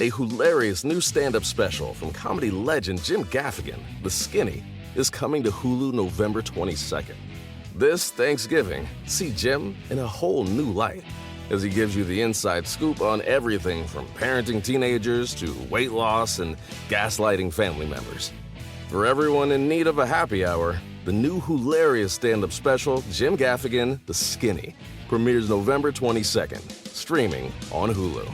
A hilarious new stand-up special from comedy legend Jim Gaffigan, The Skinny, is coming to Hulu November 22nd. This Thanksgiving, see Jim in a whole new light as he gives you the inside scoop on everything from parenting teenagers to weight loss and gaslighting family members. For everyone in need of a happy hour, the new hilarious stand-up special, Jim Gaffigan, The Skinny, premieres November 22nd, streaming on Hulu.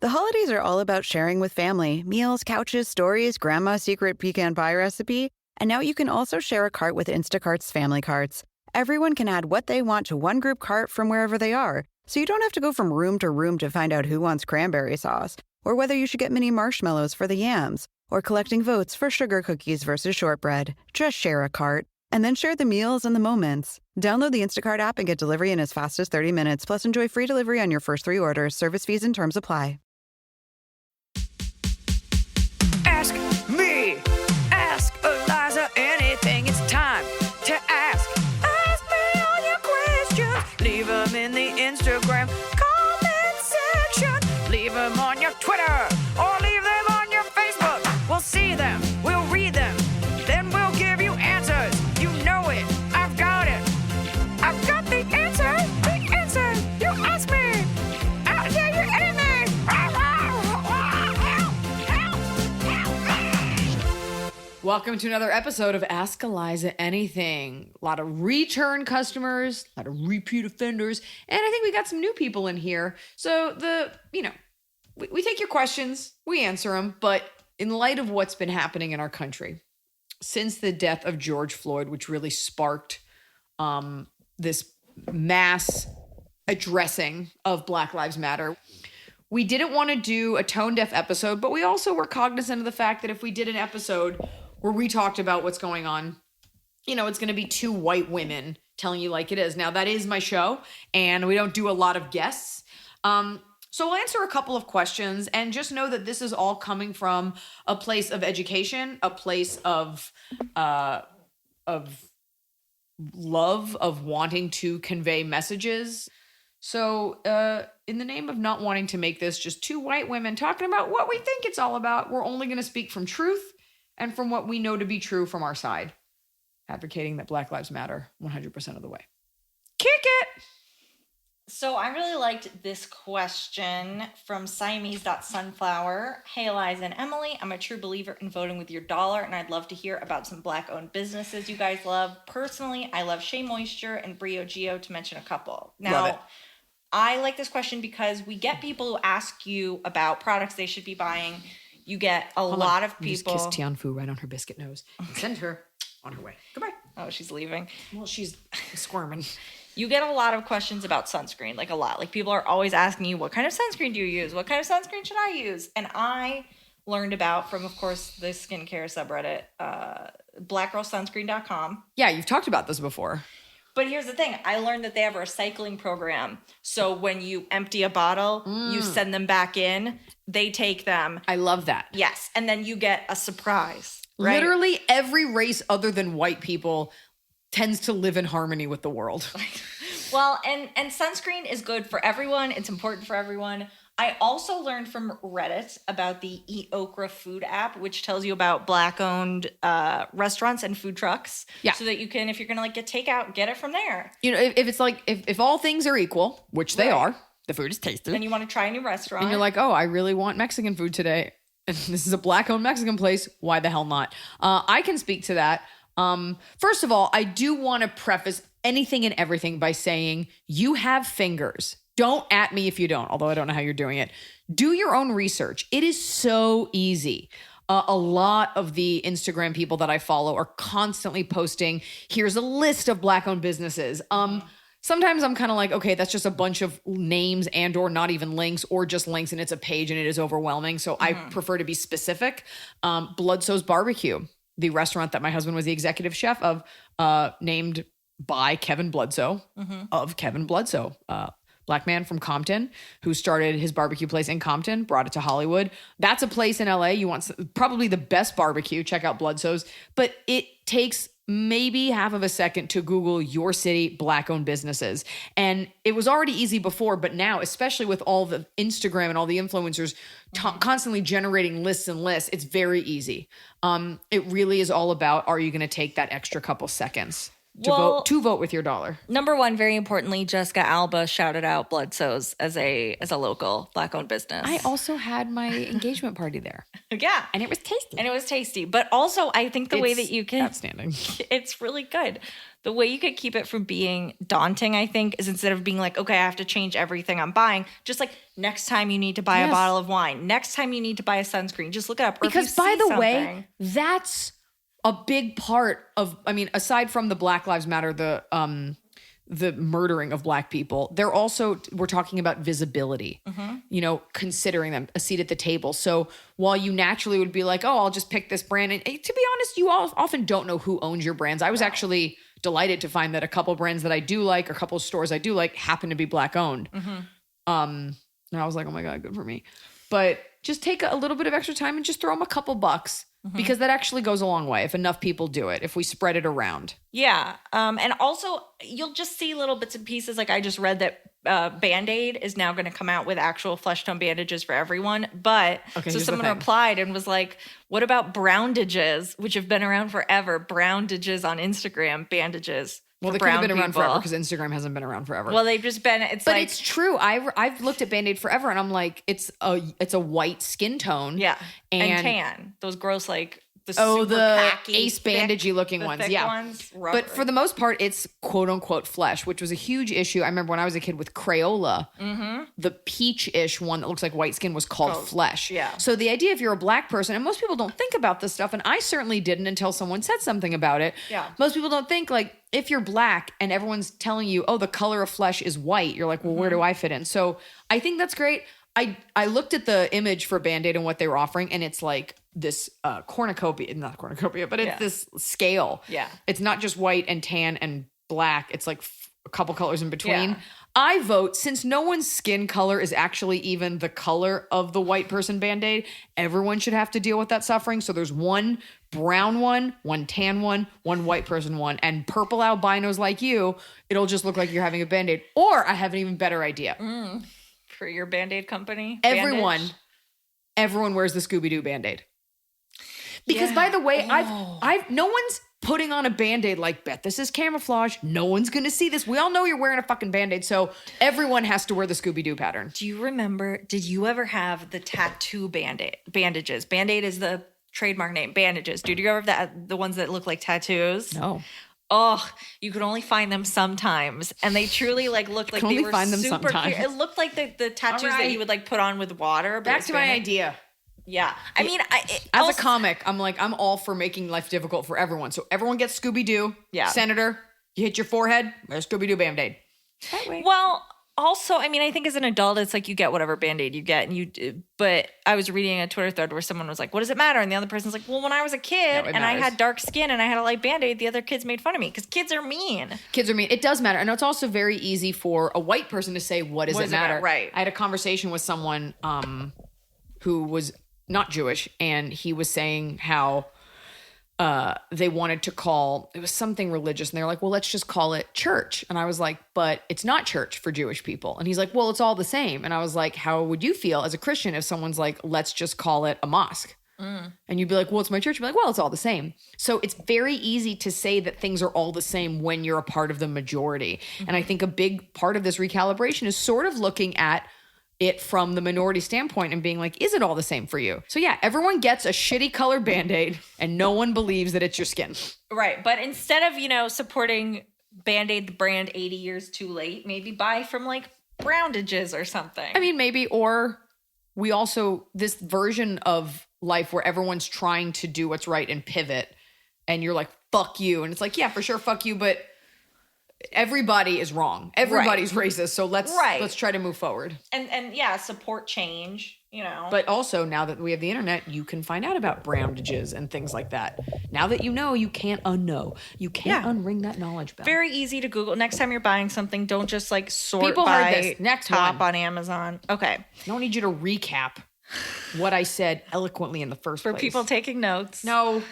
The holidays are all about sharing with family. Meals, couches, stories, grandma's secret pecan pie recipe. And now you can also share a cart with Instacart's family carts. Everyone can add what they want to one group cart from wherever they are. So you don't have to go from room to room to find out who wants cranberry sauce, or whether you should get mini marshmallows for the yams, or collecting votes for sugar cookies versus shortbread. Just share a cart. And then share the meals and the moments. Download the Instacart app and get delivery in as fast as 30 minutes. Plus, enjoy free delivery on your first 3 orders. Service fees and terms apply. Ask me, ask Iliza anything. It's time to ask. Ask me all your questions. Leave them in the Instagram comment section. Leave them on your Twitter or leave them on your Facebook. We'll see them, we'll read them, then we'll give you answers. You know it, I've got it. I've got the answer, you ask me. I'll tell you anything. Welcome to another episode of Ask Iliza Anything. A lot of return customers, a lot of repeat offenders, and I think we got some new people in here. So we take your questions, we answer them, but in light of what's been happening in our country since the death of George Floyd, which really sparked this mass addressing of Black Lives Matter, we didn't want to do a tone-deaf episode, but we also were cognizant of the fact that if we did an episode where we talked about what's going on, it's going to be 2 white women telling you like it is. Now, that is my show, and we don't do a lot of guests. So we'll answer a couple of questions, and just know that this is all coming from a place of education, a place of love, of wanting to convey messages. So in the name of not wanting to make this just 2 white women talking about what we think it's all about, we're only going to speak from truth and from what we know to be true from our side, advocating that Black Lives Matter 100% of the way. Kick it! So I really liked this question from Siamese.sunflower. Hey, Eliza and Emily, I'm a true believer in voting with your dollar, and I'd love to hear about some Black-owned businesses you guys love. Personally, I love Shea Moisture and Brio Geo, to mention a couple. Now, I like this question because we get people who ask you about products they should be buying. You get a lot of people. Just kiss Tian Fu right on her biscuit nose and send her on her way. Goodbye. Oh, she's leaving. Well, she's squirming. You get a lot of questions about sunscreen, like a lot. Like people are always asking you, what kind of sunscreen do you use? What kind of sunscreen should I use? And I learned about from, of course, the skincare subreddit, blackgirlsunscreen.com. Yeah, you've talked about this before. But here's the thing. I learned that they have a recycling program. So when you empty a bottle, you send them back in. They take them. I love that. Yes. And then you get a surprise. Right? Literally every race other than white people tends to live in harmony with the world. Well, and sunscreen is good for everyone. It's important for everyone. I also learned from Reddit about the Eat Okra food app, which tells you about Black-owned restaurants and food trucks. Yeah. So that you can, if you're going to get takeout, get it from there. If it's like, if all things are equal, which they are, the food is tasty. And you want to try a new restaurant. And you're like, oh, I really want Mexican food today. And this is a Black-owned Mexican place. Why the hell not? I can speak to that. First of all, I do want to preface anything and everything by saying you have fingers. Don't at me if you don't, although I don't know how you're doing it. Do your own research. It is so easy. A lot of the Instagram people that I follow are constantly posting, here's a list of Black-owned businesses. Sometimes I'm kind of like, okay, that's just a bunch of names and or not even links, or just links and it's a page and it is overwhelming. So I prefer to be specific. Bloodsoe's Barbecue, the restaurant that my husband was the executive chef of, named by Kevin Bloodsoe of Kevin Bloodsoe. Black man from Compton who started his barbecue place in Compton, brought it to Hollywood. That's a place in LA. You want probably the best barbecue. Check out Bloodsoe's. But it takes maybe half of a second to Google your city Black-owned businesses. And it was already easy before, but now, especially with all the Instagram and all the influencers constantly generating lists and lists, it's very easy. It really is all about, are you going to take that extra couple seconds to vote with your dollar? Number one, very importantly, Jessica Alba shouted out Bloodsoes as a local Black-owned business. I also had my engagement party there. Yeah. And it was tasty. But also, I think the way that you can... Outstanding. It's really good. The way you could keep it from being daunting, I think, is instead of being like, okay, I have to change everything I'm buying, just like next time you need to buy a bottle of wine, next time you need to buy a sunscreen, just look it up. Or because by the way, that's a big part of, I mean, aside from the Black Lives Matter, the murdering of Black people, we're talking about visibility, considering them a seat at the table. So while you naturally would be like, oh, I'll just pick this brand. And to be honest, you all often don't know who owns your brands. I was actually delighted to find that a couple brands that I do like, or a couple of stores I do like, happen to be Black owned. And I was like, oh my God, good for me. But just take a little bit of extra time and just throw them a couple bucks. Because that actually goes a long way if enough people do it, if we spread it around. Yeah. And also, you'll just see little bits and pieces. Like I just read that Band-Aid is now going to come out with actual flesh tone bandages for everyone. But so someone replied and was like, what about Browndages, which have been around forever? Browndages on Instagram, bandages. Well, they could have been around forever because Instagram hasn't been around forever. Well, they've just been, but it's true. I've looked at Band-Aid forever and I'm like, it's a white skin tone. Yeah. And tan. Those gross, like the khaki, ace bandagey looking ones. Yeah. Ones, but for the most part, it's quote unquote flesh, which was a huge issue. I remember when I was a kid with Crayola, the peach-ish one that looks like white skin was called flesh. Yeah. So the idea, if you're a Black person, and most people don't think about this stuff, and I certainly didn't until someone said something about it. Yeah. Most people don't think, like, if you're Black and everyone's telling you, oh, the color of flesh is white, you're like, well, where do I fit in? So I think that's great. I looked at the image for Band-Aid and what they were offering, and it's like this cornucopia, not cornucopia, but it's this scale. Yeah. It's not just white and tan and Black. It's like a couple colors in between. Yeah. I vote, since no one's skin color is actually even the color of the white person Band-Aid, everyone should have to deal with that suffering. So there's one brown one tan one white person one, and purple albinos like you, it'll just look like you're having a Band-Aid. Or I have an even better idea. For your Band-Aid company? Everyone wears the Scooby-Doo Band-Aid. Because by the way, no one's putting on a Band-Aid like, bet this is camouflage. No one's going to see this. We all know you're wearing a fucking Band-Aid. So everyone has to wear the Scooby-Doo pattern. Do you remember, did you ever have the tattoo bandages? Band-Aid is the trademark name, bandages. Did you ever have the ones that look like tattoos? No. Oh, you could only find them sometimes, and they truly like looked like they were super clear. It looked like the tattoos that you would like put on with water. Back to my idea. Yeah, I mean, as a comic, I'm all for making life difficult for everyone. So everyone gets Scooby-Doo. Yeah, Senator, you hit your forehead. There's Scooby-Doo Band-Aid. That way. Well, also, I mean, I think as an adult, it's like you get whatever Band-Aid you get, but I was reading a Twitter thread where someone was like, what does it matter? And the other person's like, well, when I was a kid and I had dark skin and I had a light Band-Aid, the other kids made fun of me because kids are mean. Kids are mean. It does matter. And it's also very easy for a white person to say, what does it matter? Right. I had a conversation with someone who was not Jewish, and he was saying how they wanted to call, it was something religious, and they're like, well, let's just call it church. And I was like, but it's not church for Jewish people. And he's like, well, it's all the same. And I was like, how would you feel as a Christian if someone's like, let's just call it a mosque? And you'd be like, well, it's my church. You'd be like, well, it's all the same. So it's very easy to say that things are all the same when you're a part of the majority. And I think a big part of this recalibration is sort of looking at it from the minority standpoint and being like, is it all the same for you? So yeah, everyone gets a shitty color Band-Aid and no one believes that it's your skin. Right. But instead of, supporting Band-Aid, the brand 80 years too late, maybe buy from like Browndages or something. I mean, maybe, or we also, this version of life where everyone's trying to do what's right and pivot, and you're like, fuck you. And it's like, yeah, for sure, fuck you, but everybody is wrong. Everybody's racist. So let's try to move forward. And yeah, support change, But also, now that we have the internet, you can find out about Browndages and things like that. Now that you know, you can't unknow. You can't unring that knowledge bell. Very easy to Google. Next time you're buying something, don't just like sort People by heard this. Next top one. on Amazon. Okay. I don't need you to recap what I said eloquently in the first place. For people taking notes. No.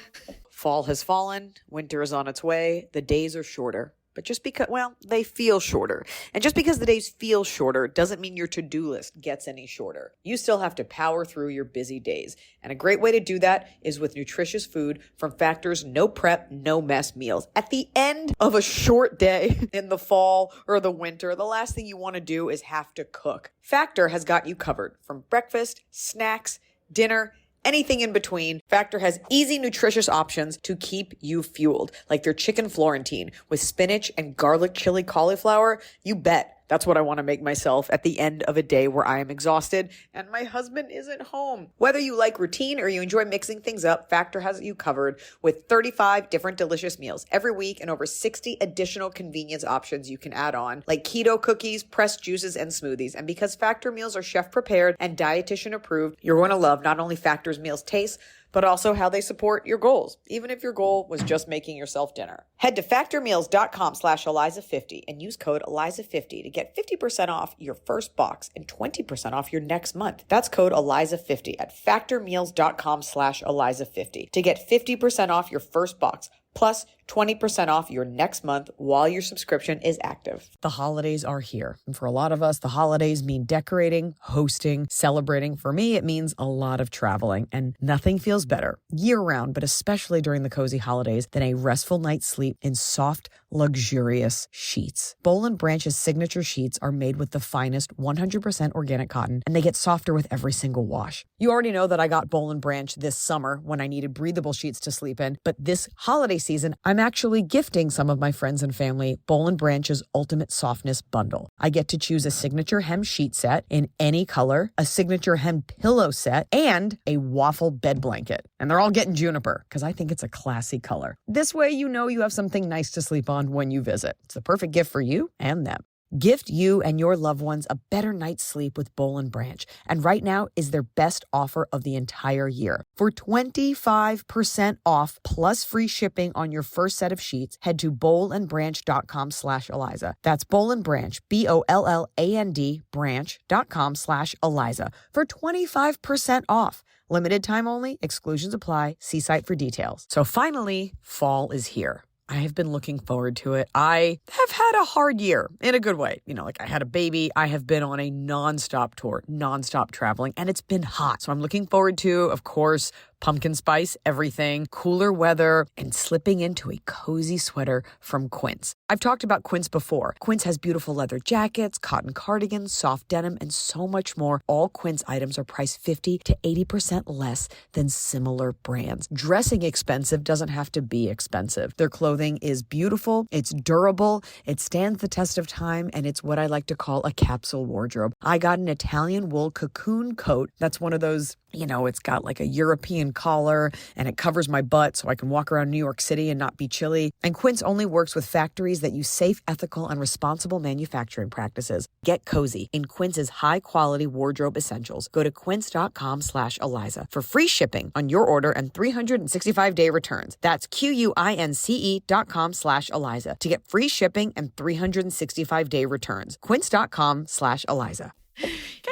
Fall has fallen, winter is on its way, the days are shorter. But just because, well, they feel shorter. And just because the days feel shorter doesn't mean your to-do list gets any shorter. You still have to power through your busy days. And a great way to do that is with nutritious food from Factor's no prep, no mess meals. At the end of a short day in the fall or the winter, the last thing you want to do is have to cook. Factor has got you covered from breakfast, snacks, dinner, anything in between. Factor has easy, nutritious options to keep you fueled, like their chicken Florentine with spinach and garlic chili cauliflower. You bet. That's what I want to make myself at the end of a day where I am exhausted and my husband isn't home. Whether you like routine or you enjoy mixing things up, Factor has you covered with 35 different delicious meals every week and over 60 additional convenience options you can add on, like keto cookies, pressed juices, and smoothies. And because Factor meals are chef prepared and dietitian approved, you're going to love not only Factor's meals taste, but also how they support your goals, even if your goal was just making yourself dinner. Head to factormeals.com/Iliza50 and use code Iliza50 to get 50% off your first box and 20% off your next month. That's code Iliza50 at factormeals.com/Iliza50 to get 50% off your first box, plus 20% off your next month while your subscription is active. The holidays are here. And for a lot of us, the holidays mean decorating, hosting, celebrating. For me, it means a lot of traveling, and nothing feels better year-round, but especially during the cozy holidays, than a restful night's sleep in soft, luxurious sheets. Boll & Branch's signature sheets are made with the finest 100% organic cotton, and they get softer with every single wash. You already know that I got Boll & Branch this summer when I needed breathable sheets to sleep in, but this holiday season, I'm actually gifting some of my friends and family Boll & Branch's Ultimate Softness Bundle. I get to choose a signature hem sheet set in any color, a signature hem pillow set, and a waffle bed blanket. And they're all getting juniper because I think it's a classy color. This way you know you have something nice to sleep on when you visit. It's the perfect gift for you and them. Gift you and your loved ones a better night's sleep with Boll & Branch. And right now is their best offer of the entire year. For 25% off plus free shipping on your first set of sheets, head to bollandbranch.com/Iliza. That's Boll & Branch, BOLLAND branch.com/Iliza for 25% off. Limited time only, exclusions apply. See site for details. So finally, fall is here. I have been looking forward to it. I have had a hard year in a good way. You know, like I had a baby. I have been on a nonstop tour, nonstop traveling, and it's been hot. So I'm looking forward to, of course, pumpkin spice, everything, cooler weather, and slipping into a cozy sweater from Quince. I've talked about Quince before. Quince has beautiful leather jackets, cotton cardigans, soft denim, and so much more. All Quince items are priced 50 to 80% less than similar brands. Dressing expensive doesn't have to be expensive. Their clothing is beautiful, it's durable, it stands the test of time, and it's what I like to call a capsule wardrobe. I got an Italian wool cocoon coat. That's one of those, you know, it's got like a European collar and it covers my butt so I can walk around New York City and not be chilly. And Quince only works with factories that use safe, ethical, and responsible manufacturing practices. Get cozy in Quince's high-quality wardrobe essentials. Go to quince.com/Iliza for free shipping on your order and 365-day returns. That's QUINCE.com/Iliza to get free shipping and 365-day returns. Quince.com/Iliza.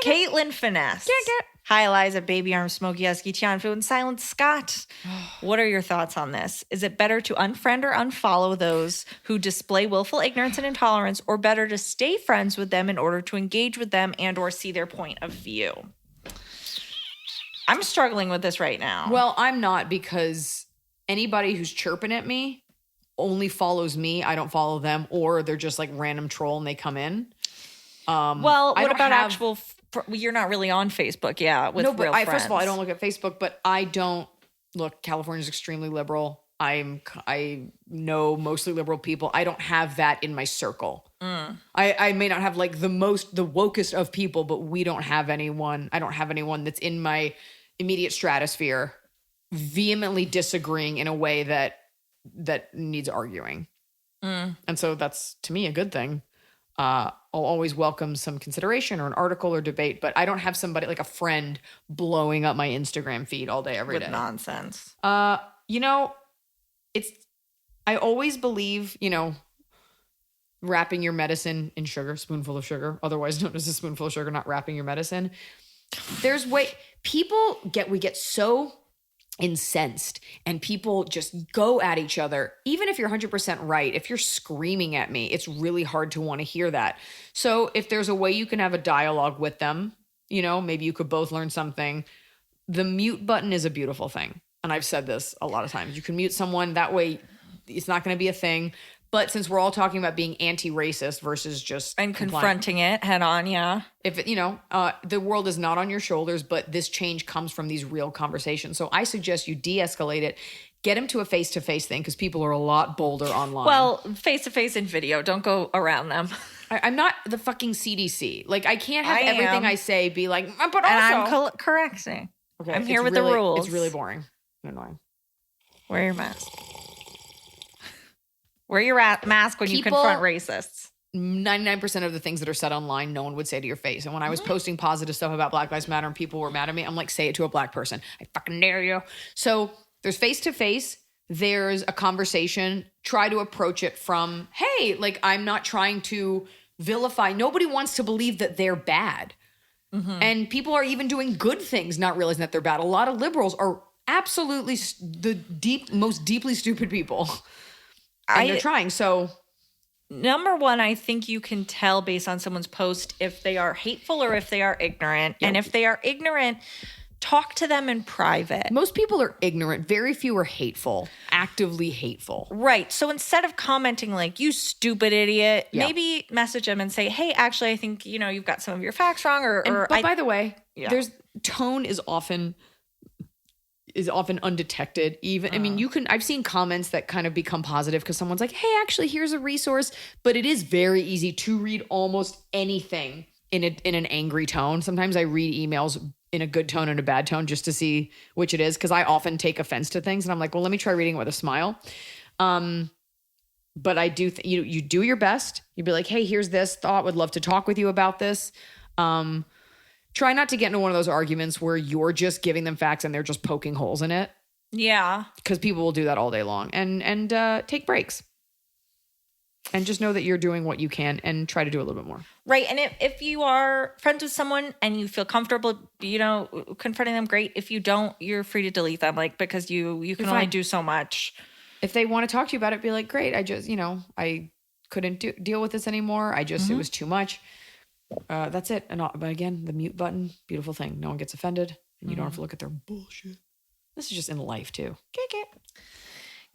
Caitlin Finesse. Hi, Eliza, Baby Arm, Smokey Husky, Tian Fu, and Silent Scott. What are your thoughts on this? Is it better to unfriend or unfollow those who display willful ignorance and intolerance, or better to stay friends with them in order to engage with them and or see their point of view? I'm struggling with this right now. Well, I'm not, because anybody who's chirping at me only follows me. I don't follow them, or they're just like random troll and they come in. Well, what about actual... You're not really on Facebook, with real friends. First of all, I don't look at Facebook, but I don't look. California's extremely liberal. I know mostly liberal people. I don't have that in my circle. I may not have like the wokest of people, but we don't have anyone. I don't have anyone that's in my immediate stratosphere vehemently disagreeing in a way that needs arguing. And so that's, to me, a good thing. I'll always welcome some consideration or an article or debate, but I don't have somebody like a friend blowing up my Instagram feed all day, every day. With nonsense. You know, I always believe, you know, wrapping your medicine in sugar, spoonful of sugar, otherwise known as a spoonful of sugar, not wrapping your medicine. We get so incensed and people just go at each other, even if you're 100% right, if you're screaming at me, it's really hard to want to hear that. So if there's a way you can have a dialogue with them, maybe you could both learn something. The mute button is a beautiful thing. And I've said this a lot of times. You can mute someone, that way it's not going to be a thing. But since we're all talking about being anti-racist versus just confronting it head on, yeah. If the world is not on your shoulders, but this change comes from these real conversations. So I suggest you de-escalate it. Get them to a face-to-face thing because people are a lot bolder online. Well, face-to-face in video. Don't go around them. I'm not the fucking CDC. Like, I can't have everything I say be like, but also. And I'm correcting. Okay, I'm here with the rules. It's really boring and annoying. Wear your mask. Wear your mask when you confront racists. 99% of the things that are said online, no one would say to your face. And when I was posting positive stuff about Black Lives Matter and people were mad at me, I'm like, say it to a black person. I fucking dare you. So there's face-to-face. There's a conversation. Try to approach it from, hey, like, I'm not trying to vilify. Nobody wants to believe that they're bad. Mm-hmm. And people are even doing good things, not realizing that they're bad. A lot of liberals are absolutely the most deeply stupid people. And they're trying. So, number one, I think you can tell based on someone's post if they are hateful or if they are ignorant. Yep. And if they are ignorant, talk to them in private. Most people are ignorant. Very few are hateful, actively hateful. Right. So instead of commenting like, you stupid idiot, maybe message them and say, hey, actually, I think, you've got some of your facts wrong. But by the way, there's tone is often undetected. Even, I mean, I've seen comments that kind of become positive because someone's like, hey, actually, here's a resource. But it is very easy to read almost anything in an angry tone. Sometimes I read emails in a good tone and a bad tone just to see which it is. Cause I often take offense to things and I'm like, well, let me try reading it with a smile. But I do, you do your best. You'd be like, hey, here's this thought. Would love to talk with you about this. Try not to get into one of those arguments where you're just giving them facts and they're just poking holes in it. Yeah. Because people will do that all day long. And take breaks. And just know that you're doing what you can and try to do a little bit more. Right. And if you are friends with someone and you feel comfortable, confronting them, great. If you don't, you're free to delete them, because you can only do so much. If they want to talk to you about it, be like, great. I just, I couldn't deal with this anymore. It was too much. That's it. But again, the mute button, beautiful thing. No one gets offended and you don't have to look at their bullshit. This is just in life too.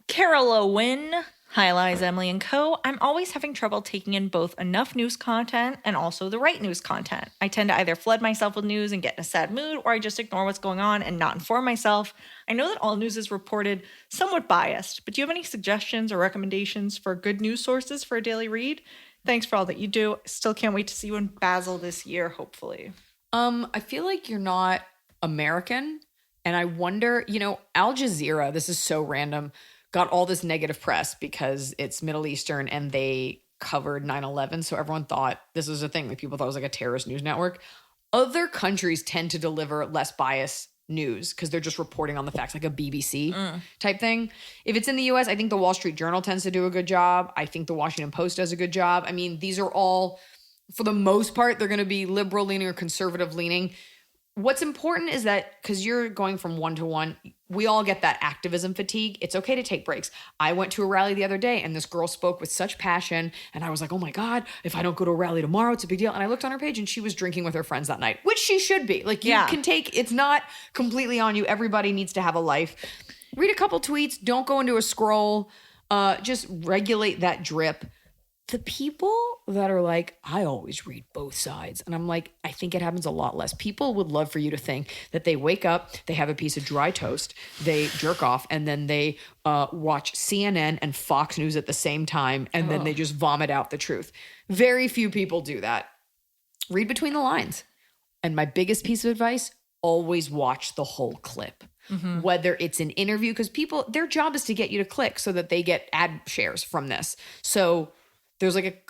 Carol Owen. Hi, Iliza, Emily, and Co. I'm always having trouble taking in both enough news content and also the right news content. I tend to either flood myself with news and get in a sad mood, or I just ignore what's going on and not inform myself. I know that all news is reported somewhat biased, but do you have any suggestions or recommendations for good news sources for a daily read? Thanks for all that you do. Still can't wait to see you in Basel this year, hopefully. I feel like you're not American, and I wonder, Al Jazeera, this is so random, got all this negative press because it's Middle Eastern and they covered 9/11. So everyone thought this was a thing. Like, people thought it was like a terrorist news network. Other countries tend to deliver less biased news because they're just reporting on the facts, like a BBC type thing. If it's in the US, I think the Wall Street Journal tends to do a good job. I think the Washington Post does a good job. I mean, these are all, for the most part, they're going to be liberal leaning or conservative leaning. What's important is that, because you're going from one to one, we all get that activism fatigue. It's okay to take breaks. I went to a rally the other day and this girl spoke with such passion and I was like, oh my God, if I don't go to a rally tomorrow, it's a big deal. And I looked on her page and she was drinking with her friends that night, which she should be. Like, you can take, it's not completely on you. Everybody needs to have a life. Read a couple tweets. Don't go into a scroll. Just regulate that drip. The people that are like, I always read both sides. And I'm like, I think it happens a lot less. People would love for you to think that they wake up, they have a piece of dry toast, they jerk off, and then they watch CNN and Fox News at the same time, and then they just vomit out the truth. Very few people do that. Read between the lines. And my biggest piece of advice, always watch the whole clip. Mm-hmm. Whether it's an interview, because people, their job is to get you to click so that they get ad shares from this. So there's like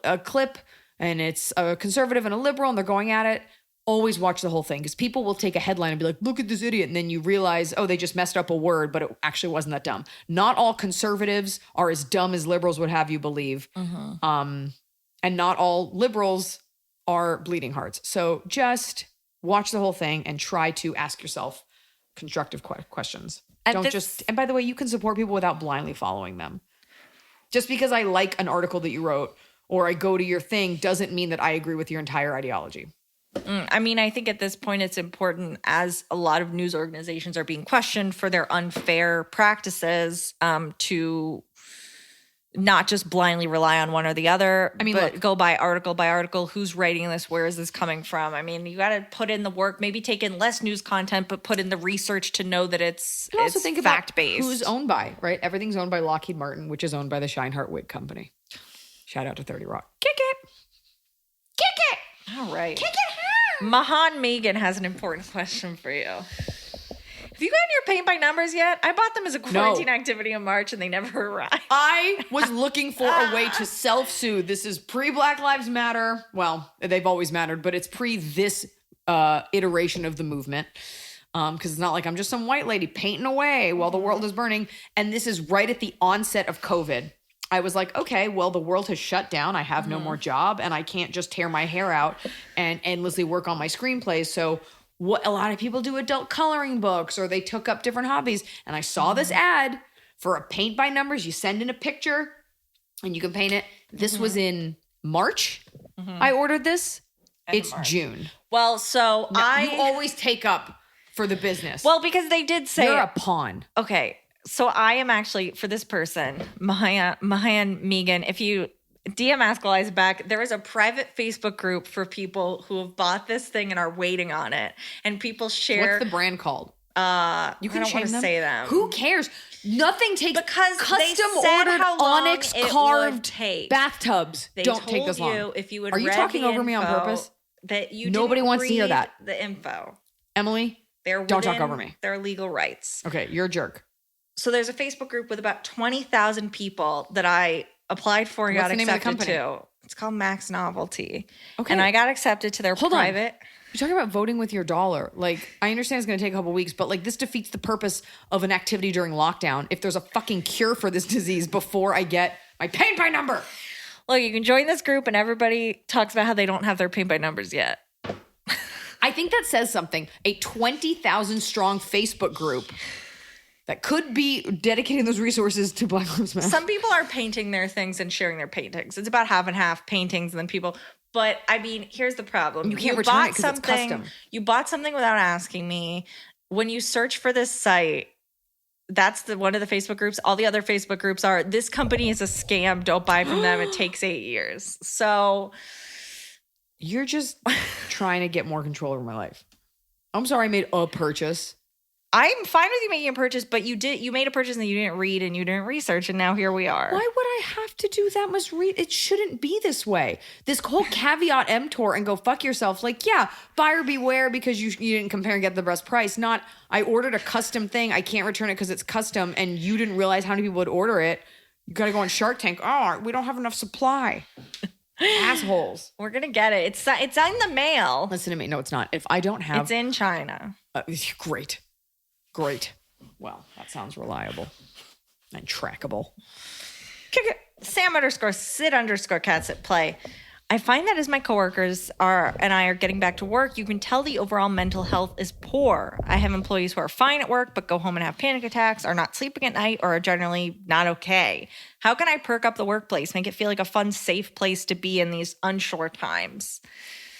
a clip and it's a conservative and a liberal and they're going at it. Always watch the whole thing, because people will take a headline and be like, look at this idiot. And then you realize, oh, they just messed up a word, but it actually wasn't that dumb. Not all conservatives are as dumb as liberals would have you believe. Mm-hmm. And not all liberals are bleeding hearts. So just watch the whole thing and try to ask yourself, constructive questions. And Don't just, and by the way, you can support people without blindly following them. Just because I like an article that you wrote or I go to your thing doesn't mean that I agree with your entire ideology. I mean, I think at this point it's important, as a lot of news organizations are being questioned for their unfair practices, to not just blindly rely on one or the other. I mean, but go by article, who's writing this, where is this coming from? I mean, you got to put in the work, maybe take in less news content, but put in the research to know that it's also think fact-based. About who's owned by, right? Everything's owned by Lockheed Martin, which is owned by the Scheinhart Wig Company. Shout out to 30 Rock. Kick it. All right. Kick it hard. Mahan Megan has an important question for you. Have you gotten your paint by numbers yet? I bought them as a quarantine activity in March and they never arrived. I was looking for a way to self-soothe. This is pre-Black Lives Matter. Well, they've always mattered, but it's pre this iteration of the movement. Because it's not like I'm just some white lady painting away while the world is burning. And this is right at the onset of COVID. I was like, okay, well, the world has shut down. I have no more job and I can't just tear my hair out and endlessly work on my screenplays. So what a lot of people do adult coloring books, or they took up different hobbies. And I saw this ad for a paint by numbers. You send in a picture and you can paint it. This was in March. I ordered this. It's June. Well, so you always take up for the business. Well, because they did say you're a pawn. Okay. So I am actually, for this person, Mahan Megan, if you DM Ask Iliza back, there is a private Facebook group for people who have bought this thing and are waiting on it. And people share. What's the brand called? You can I don't want to say them. Who cares? Nothing takes because custom they said ordered how long onyx it carved would take. bathtubs. They don't told take this long. you if you would Are you read talking the over me on info purpose? That you Nobody didn't wants to hear read that. The info. Emily, They're don't talk within over me. Their legal rights. Okay, you're a jerk. So there's a Facebook group with about 20,000 people that I applied for and What's got the name of the accepted company? to. It's called Max Novelty. Okay. And I got accepted to their private. You're talking about voting with your dollar. Like, I understand it's going to take a couple weeks, but like this defeats the purpose of an activity during lockdown. If there's a fucking cure for this disease before I get my paint by number. Look, you can join this group and everybody talks about how they don't have their paint by numbers yet. I think that says something. A 20,000 strong Facebook group that could be dedicating those resources to Black Lives Matter. Some people are painting their things and sharing their paintings. It's about half and half paintings and then people. But I mean, here's the problem. You can't return it because it's custom. You bought something without asking me. When you search for this site, that's one of the Facebook groups. All the other Facebook groups are, this company is a scam. Don't buy from them. It takes 8 years. So you're just trying to get more control over my life. I'm sorry I made a purchase. I'm fine with you making a purchase, but you made a purchase and you didn't read and you didn't research, and now here we are. Why would I have to do that much read? It shouldn't be this way. This whole caveat emptor and go fuck yourself. Like, yeah, buyer beware because you didn't compare and get the best price. Not, I ordered a custom thing. I can't return it because it's custom and you didn't realize how many people would order it. You got to go on Shark Tank. Oh, we don't have enough supply. Assholes. We're going to get it. It's in the mail. Listen to me. No, it's not. If I don't have... It's in China. Great. Well, that sounds reliable and trackable. Sam_sit_cats at play. I find that as my coworkers and I are getting back to work, you can tell the overall mental health is poor. I have employees who are fine at work, but go home and have panic attacks, are not sleeping at night, or are generally not okay. How can I perk up the workplace, make it feel like a fun, safe place to be in these unsure times?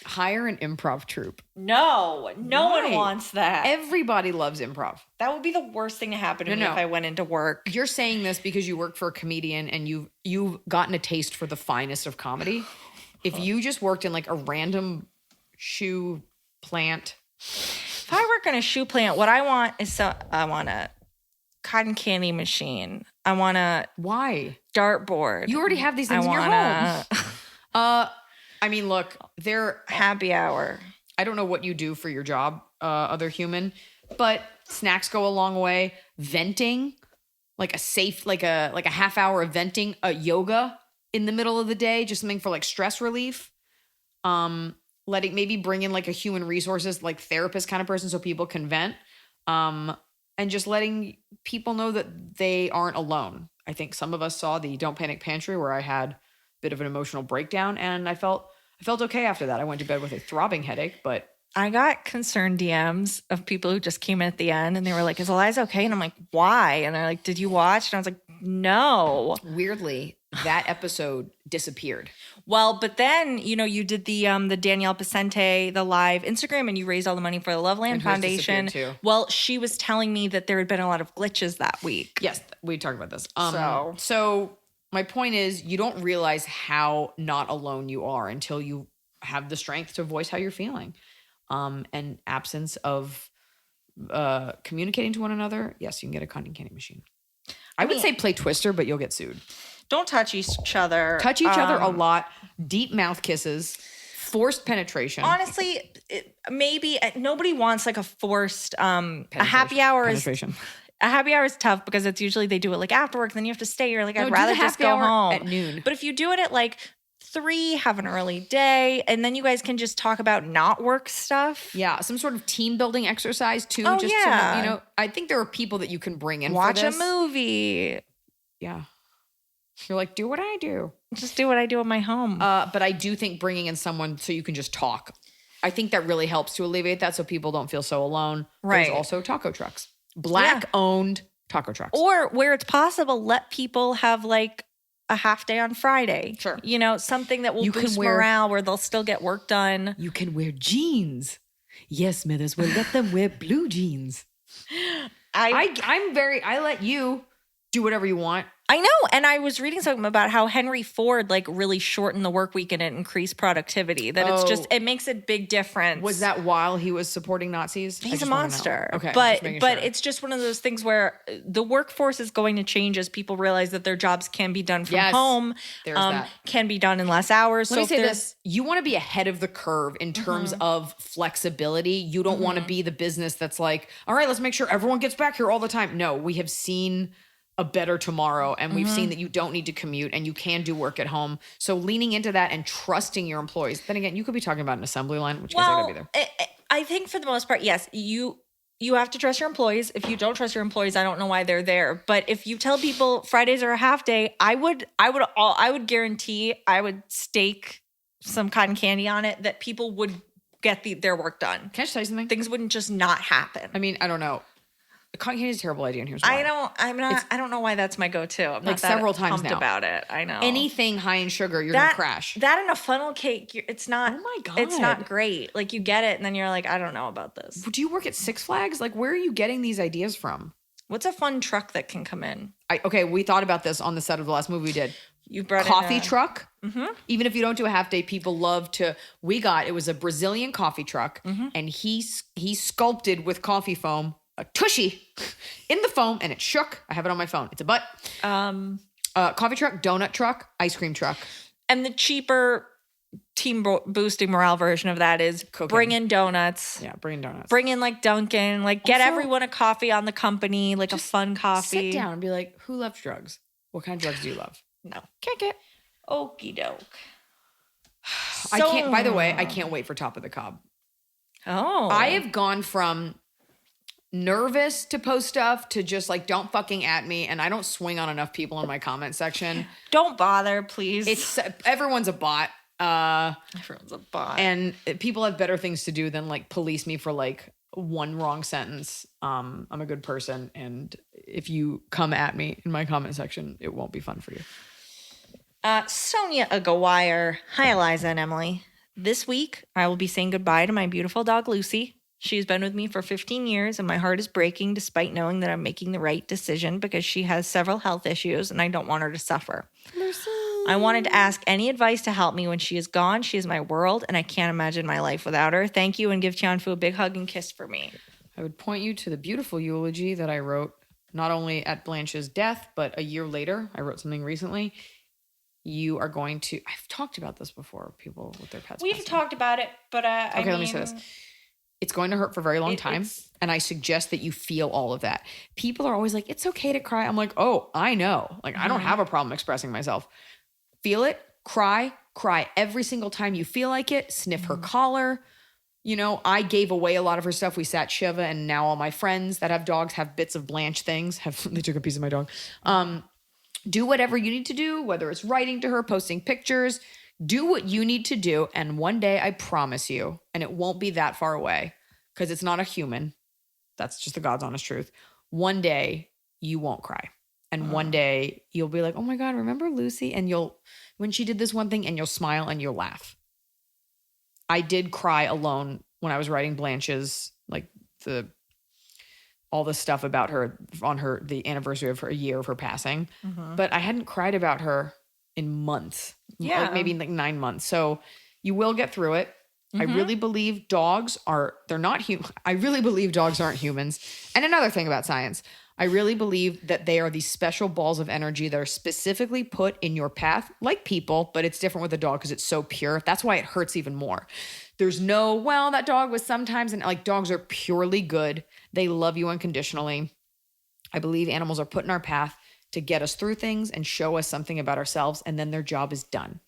Hire an improv troupe. No one wants that. Everybody loves improv. That would be the worst thing to happen to me if I went into work. You're saying this because you work for a comedian and you've gotten a taste for the finest of comedy. If you just worked in like a random shoe plant. If I work in a shoe plant, what I want is I want a cotton candy machine. I want a dartboard. You already have these things in your home. I mean, look, they're happy hour. I don't know what you do for your job, other human, but snacks go a long way. Venting, like a half hour of venting, yoga in the middle of the day, just something for like stress relief. Maybe bring in like a human resources, like therapist kind of person so people can vent. And just letting people know that they aren't alone. I think some of us saw the Don't Panic Pantry where I had bit of an emotional breakdown and I felt okay after that. I went to bed with a throbbing headache, but I got concerned DMs of people who just came in at the end and they were like, is Iliza okay? And I'm like, why? And they're like, did you watch? And I was like, no. Weirdly, that episode disappeared. Well, but then, you did the Danielle Pacente, the live Instagram, and you raised all the money for the Loveland And hers Foundation. disappeared, too. Well, she was telling me that there had been a lot of glitches that week. Yes, we talked about this. So my point is, you don't realize how not alone you are until you have the strength to voice how you're feeling. And absence of communicating to one another, yes, you can get a cotton candy machine. I would say play Twister, but you'll get sued. Don't touch each other. Touch each other a lot. Deep mouth kisses. Forced penetration. Honestly, maybe nobody wants like a forced a happy hour penetration. A happy hour is tough because it's usually they do it like after work. Then you have to stay. You're like, I'd rather just go home at noon. But if you do it at like 3, have an early day, and then you guys can just talk about not work stuff. Yeah, some sort of team building exercise too. Oh, just yeah. to, I think there are people that you can bring in. Watch for a this. movie. Yeah. You're like, do what I do. Just do what I do at my home. But I do think bringing in someone so you can just talk. I think that really helps to alleviate that so people don't feel so alone. Right. There's also taco trucks. Black-owned taco trucks. Or where it's possible, let people have like a half day on Friday. Sure. Something that will You boost can wear- morale where they'll still get work done. You can wear jeans. Yes, Smithers, we'll let them wear blue jeans. I let you do whatever you want. I know. And I was reading something about how Henry Ford like really shortened the work week and it increased productivity. That it's just, it makes a big difference. Was that while he was supporting Nazis? He's a monster. Okay. But it's just one of those things where the workforce is going to change as people realize that their jobs can be done from home. There's that. Can be done in less hours. Let me say this. You want to be ahead of the curve in terms of flexibility. You don't want to be the business that's like, all right, let's make sure everyone gets back here all the time. No, we have seen a better tomorrow, and we've seen that you don't need to commute and you can do work at home. So leaning into that and trusting your employees. Then again, you could be talking about an assembly line, which I gotta be there. I think for the most part, yes, you have to trust your employees. If you don't trust your employees, I don't know why they're there. But if you tell people Fridays are a half day, I would guarantee, I would stake some cotton candy on it that people would get their work done. Can I just tell you something? Things wouldn't just not happen. I mean, I don't know. Cotton candy is a terrible idea, and here's why. I don't know why that's my go-to. I'm like not that several times pumped now about it. I know. Anything high in sugar, you're gonna crash. That and a funnel cake, it's not. Oh my God. It's not great. Like you get it, and then you're like, I don't know about this. Do you work at Six Flags? Like, where are you getting these ideas from? What's a fun truck that can come in? Okay, we thought about this on the set of the last movie we did. You brought coffee truck. Even if you don't do a half day, people love to. It was a Brazilian coffee truck, and he sculpted with coffee foam a tushy in the foam, and it shook. I have it on my phone. It's a butt. Coffee truck, donut truck, ice cream truck. And the cheaper team boosting morale version of that is bring in donuts. Yeah, bring in donuts. Bring in like Dunkin', like get Also, everyone a coffee on the company, like a fun coffee. Sit down and be like, who loves drugs? What kind of drugs do you love? No. Kick it. Okie doke. I can't, by the way, I can't wait for Top of the Cob. Oh. I have gone from nervous to post stuff to just like, don't fucking at me. And I don't swing on enough people in my comment section. Don't bother, please. Everyone's a bot. Everyone's a bot. And people have better things to do than like police me for like one wrong sentence. I'm a good person. And if you come at me in my comment section, it won't be fun for you. Sonia Aguirre. Hi, Iliza and Emily. This week, I will be saying goodbye to my beautiful dog, Lucy. She's been with me for 15 years, and my heart is breaking despite knowing that I'm making the right decision because she has several health issues, and I don't want her to suffer. I wanted to ask any advice to help me when she is gone. She is my world, and I can't imagine my life without her. Thank you, and give Tian Fu a big hug and kiss for me. I would point you to the beautiful eulogy that I wrote, not only at Blanche's death, but a year later. I wrote something recently. You are going to... I've talked about this before, people with their pets. We've talked about it, but okay, let me say this. It's going to hurt for a very long time, and I suggest that you feel all of that. People are always like, it's okay to cry. I'm like, oh, I know. Like, I don't have a problem expressing myself. Feel it, cry every single time you feel like it. Sniff her collar. You know, I gave away a lot of her stuff. We sat Shiva, and now all my friends that have dogs have bits of Blanche things. They took a piece of my dog. Do whatever you need to do, whether it's writing to her, posting pictures, Do what you need to do. And one day, I promise you, and it won't be that far away because it's not a human. That's just the God's honest truth. One day, you won't cry. And one day, you'll be like, oh my God, remember Lucy? And when she did this one thing, and you'll smile and you'll laugh. I did cry alone when I was writing Blanche's, like all the stuff about her on the anniversary of her year of her passing. But I hadn't cried about her in months. Yeah. Like maybe like 9 months. So you will get through it. I really believe they're not human. I really believe dogs aren't humans. And another thing about science, I really believe that they are these special balls of energy that are specifically put in your path, like people, but it's different with a dog because it's so pure. That's why it hurts even more. There's that dog was sometimes, and like dogs are purely good. They love you unconditionally. I believe animals are put in our path to get us through things and show us something about ourselves, and then their job is done.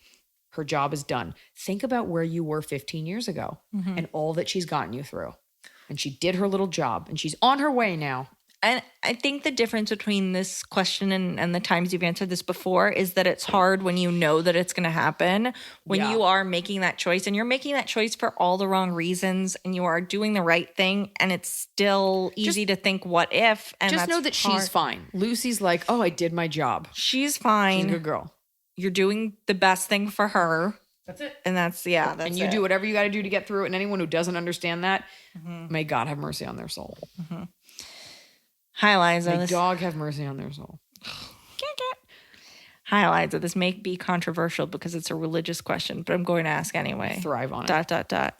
Her job is done. Think about where you were 15 years ago and all that she's gotten you through. And she did her little job, and she's on her way now. And I think the difference between this question and the times you've answered this before is that it's hard when you know that it's going to happen, when you are making that choice, and you're making that choice for all the wrong reasons, and you are doing the right thing, and it's still easy to think, what if? And just know that she's fine. Lucy's like, oh, I did my job. She's fine. She's a good girl. You're doing the best thing for her. That's it. And that's and you do whatever you got to do to get through it. And anyone who doesn't understand that, may God have mercy on their soul. Hi, Iliza. May dog have mercy on their soul. Hi, Iliza. This may be controversial because it's a religious question, but I'm going to ask anyway. Thrive on it.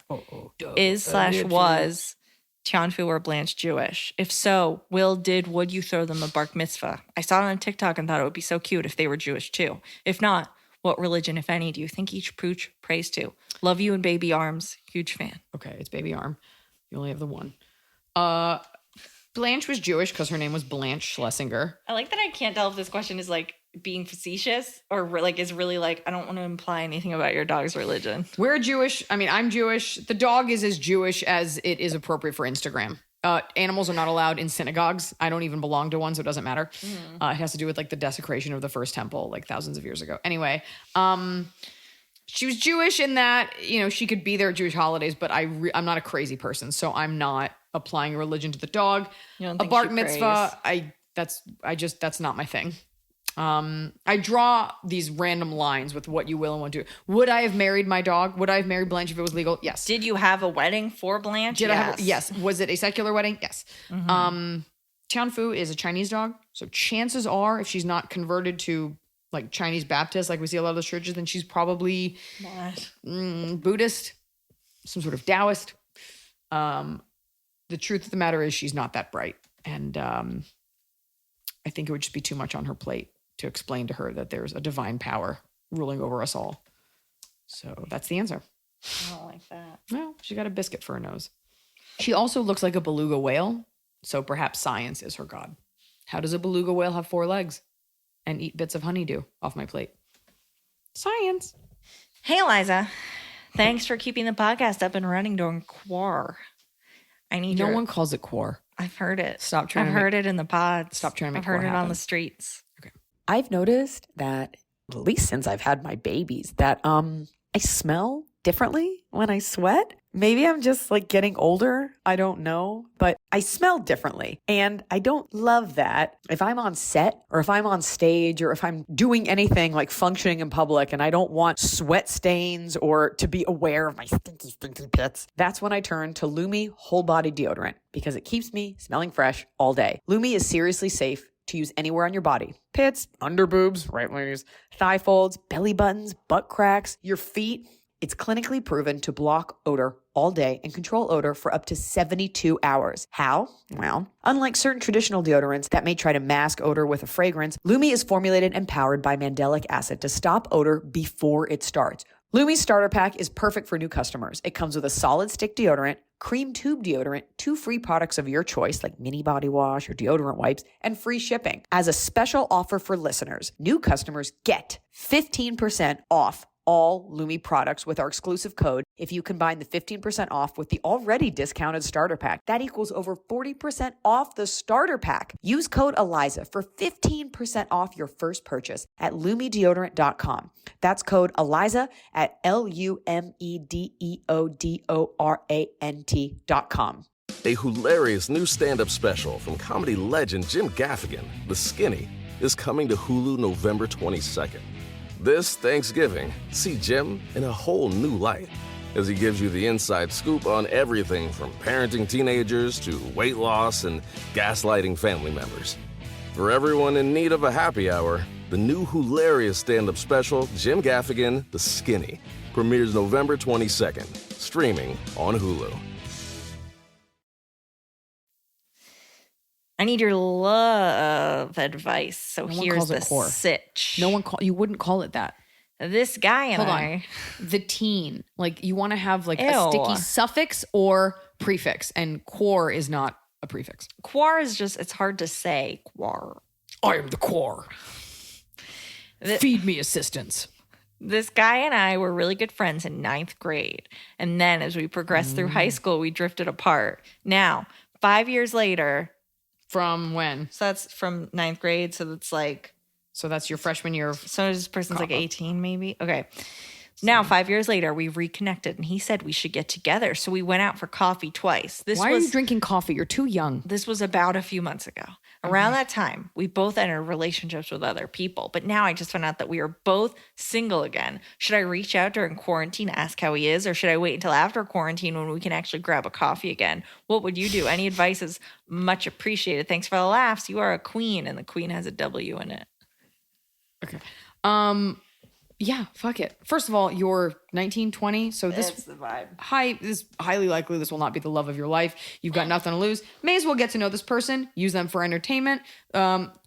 Was Tian Fu or Blanche Jewish? If so, would you throw them a bar mitzvah? I saw it on TikTok and thought it would be so cute if they were Jewish too. If not, what religion, if any, do you think each pooch prays to? Love you and baby arms. Huge fan. Okay, it's baby arm. You only have the one. Blanche was Jewish because her name was Blanche Schlesinger. I like that I can't tell if this question is like being facetious or like is really like, I don't want to imply anything about your dog's religion. We're Jewish. I mean, I'm Jewish. The dog is as Jewish as it is appropriate for Instagram. Animals are not allowed in synagogues. I don't even belong to one, so it doesn't matter. It has to do with like the desecration of the first temple like thousands of years ago. Anyway, she was Jewish in that, she could be there at Jewish holidays, but I'm not a crazy person, so I'm not applying religion to the dog. A bar mitzvah, that's not my thing. I draw these random lines with what you will and won't do. Would I have married my dog? Would I have married Blanche if it was legal? Yes. Did you have a wedding for Blanche? Yes. Was it a secular wedding? Yes. Tian Fu is a Chinese dog, so chances are if she's not converted to like Chinese Baptist, like we see a lot of those churches, then she's probably Buddhist, some sort of Taoist. The truth of the matter is she's not that bright. And I think it would just be too much on her plate to explain to her that there's a divine power ruling over us all. So that's the answer. I don't like that. Well, she got a biscuit for her nose. She also looks like a beluga whale, so perhaps science is her god. How does a beluga whale have 4 legs and eat bits of honeydew off my plate? Science. Hey, Iliza. Thanks for keeping the podcast up and running during Quar. No one calls it Quar. I've heard it. Stop trying I've heard it in the pods. Stop trying to make I've heard Quar it happen. on the streets. Okay. I've noticed that, at least since I've had my babies, that I smell differently when I sweat. Maybe I'm just like getting older. I don't know, but I smell differently. And I don't love that. If I'm on set or if I'm on stage or if I'm doing anything like functioning in public and I don't want sweat stains or to be aware of my stinky pits, that's when I turn to Lumi whole body deodorant because it keeps me smelling fresh all day. Lumi is seriously safe to use anywhere on your body. Pits, under boobs, right ladies, thigh folds, belly buttons, butt cracks, your feet. It's clinically proven to block odor all day and control odor for up to 72 hours. How? Well, unlike certain traditional deodorants that may try to mask odor with a fragrance, Lumi is formulated and powered by mandelic acid to stop odor before it starts. Lumi's starter pack is perfect for new customers. It comes with a solid stick deodorant, cream tube deodorant, 2 free products of your choice like mini body wash or deodorant wipes, and free shipping. As a special offer for listeners, new customers get 15% off all Lumi products with our exclusive code if you combine the 15% off with the already discounted starter pack. That equals over 40% off the starter pack. Use code Iliza for 15% off your first purchase at LumiDeodorant.com. That's code Iliza at LumiDeodorant.com. A hilarious new stand-up special from comedy legend Jim Gaffigan, The Skinny, is coming to Hulu November 22nd. This Thanksgiving, see Jim in a whole new light as he gives you the inside scoop on everything from parenting teenagers to weight loss and gaslighting family members. For everyone in need of a happy hour, the new hilarious stand-up special, Jim Gaffigan, The Skinny, premieres November 22nd, streaming on Hulu. I need your love advice. So No one here's calls the it core. sitch. You wouldn't call it that. This guy and Hold on. I. The teen. Like you want to have like Ew. a sticky suffix or prefix, and core is not a prefix. Quar is just, it's hard to say. Quar. I am the core. Feed me assistance. This guy and I were really good friends in 9th grade. And then as we progressed through high school, we drifted apart. Now, 5 years later. From when? So that's from 9th grade. So that's like. So that's your freshman year of So this person's like 18 maybe. Okay. Now, 5 years later, we reconnected and he said we should get together. So we went out for coffee twice. Why are you drinking coffee? You're too young. This was about a few months ago. Around that time, we both entered relationships with other people. But now I just found out that we are both single again. Should I reach out during quarantine, ask how he is, or should I wait until after quarantine when we can actually grab a coffee again? What would you do? Any advice is much appreciated. Thanks for the laughs. You are a queen, and the queen has a W in it. Okay. Yeah, fuck it. First of all, you're 19, 20, so That's the vibe. highly likely this will not be the love of your life. You've got nothing to lose. May as well get to know this person, use them for entertainment.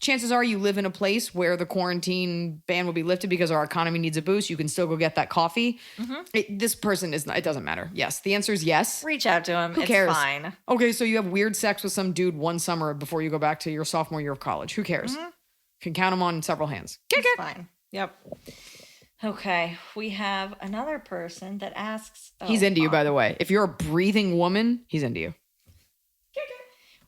Chances are you live in a place where the quarantine ban will be lifted because our economy needs a boost. You can still go get that coffee. This person it doesn't matter. Yes, the answer is yes. Reach out to him. Who cares? It's fine. Okay, so you have weird sex with some dude one summer before you go back to your sophomore year of college. Who cares? Can count them on several hands. It's fine. Yep. Okay, we have another person that asks. He's into you, by the way. If you're a breathing woman, he's into you.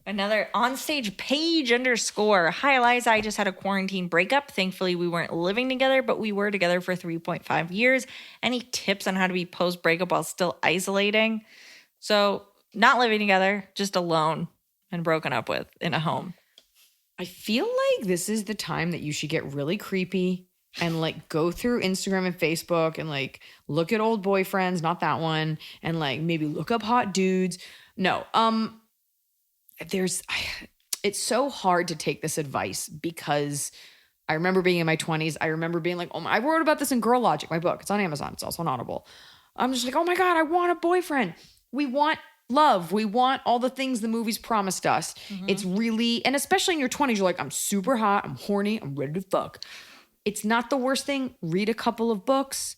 Another onstage page _ Hi, Eliza. I just had a quarantine breakup. Thankfully, we weren't living together, but we were together for 3.5 years. Any tips on how to be post breakup while still isolating? So, not living together, just alone and broken up with in a home. I feel like this is the time that you should get really creepy and like go through Instagram and Facebook and like look at old boyfriends, not that one, and like maybe look up hot dudes. No, it's so hard to take this advice because I remember being in my 20s. I remember being like, I wrote about this in Girl Logic, my book. It's on Amazon. It's also on Audible. I'm just like, oh my God, I want a boyfriend. We want love. We want all the things the movies promised us. It's really, and especially in your 20s, you're like, I'm super hot. I'm horny. I'm ready to fuck. It's not the worst thing. Read a couple of books.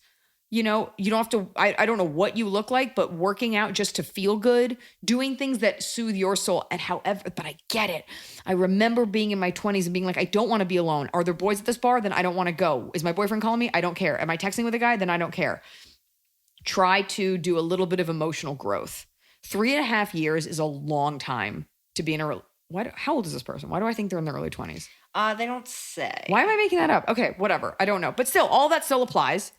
You know, you don't have to, I don't know what you look like, but working out just to feel good, doing things that soothe your soul. And however, but I get it. I remember being in my 20s and being like, I don't want to be alone. Are there boys at this bar? Then I don't want to go. Is my boyfriend calling me? I don't care. Am I texting with a guy? Then I don't care. Try to do a little bit of emotional growth. 3.5 years is a long time to be in a, how old is this person? Why do I think they're in their early 20s? They don't say. Why am I making that up? Okay, whatever. I don't know. But still, all that still applies.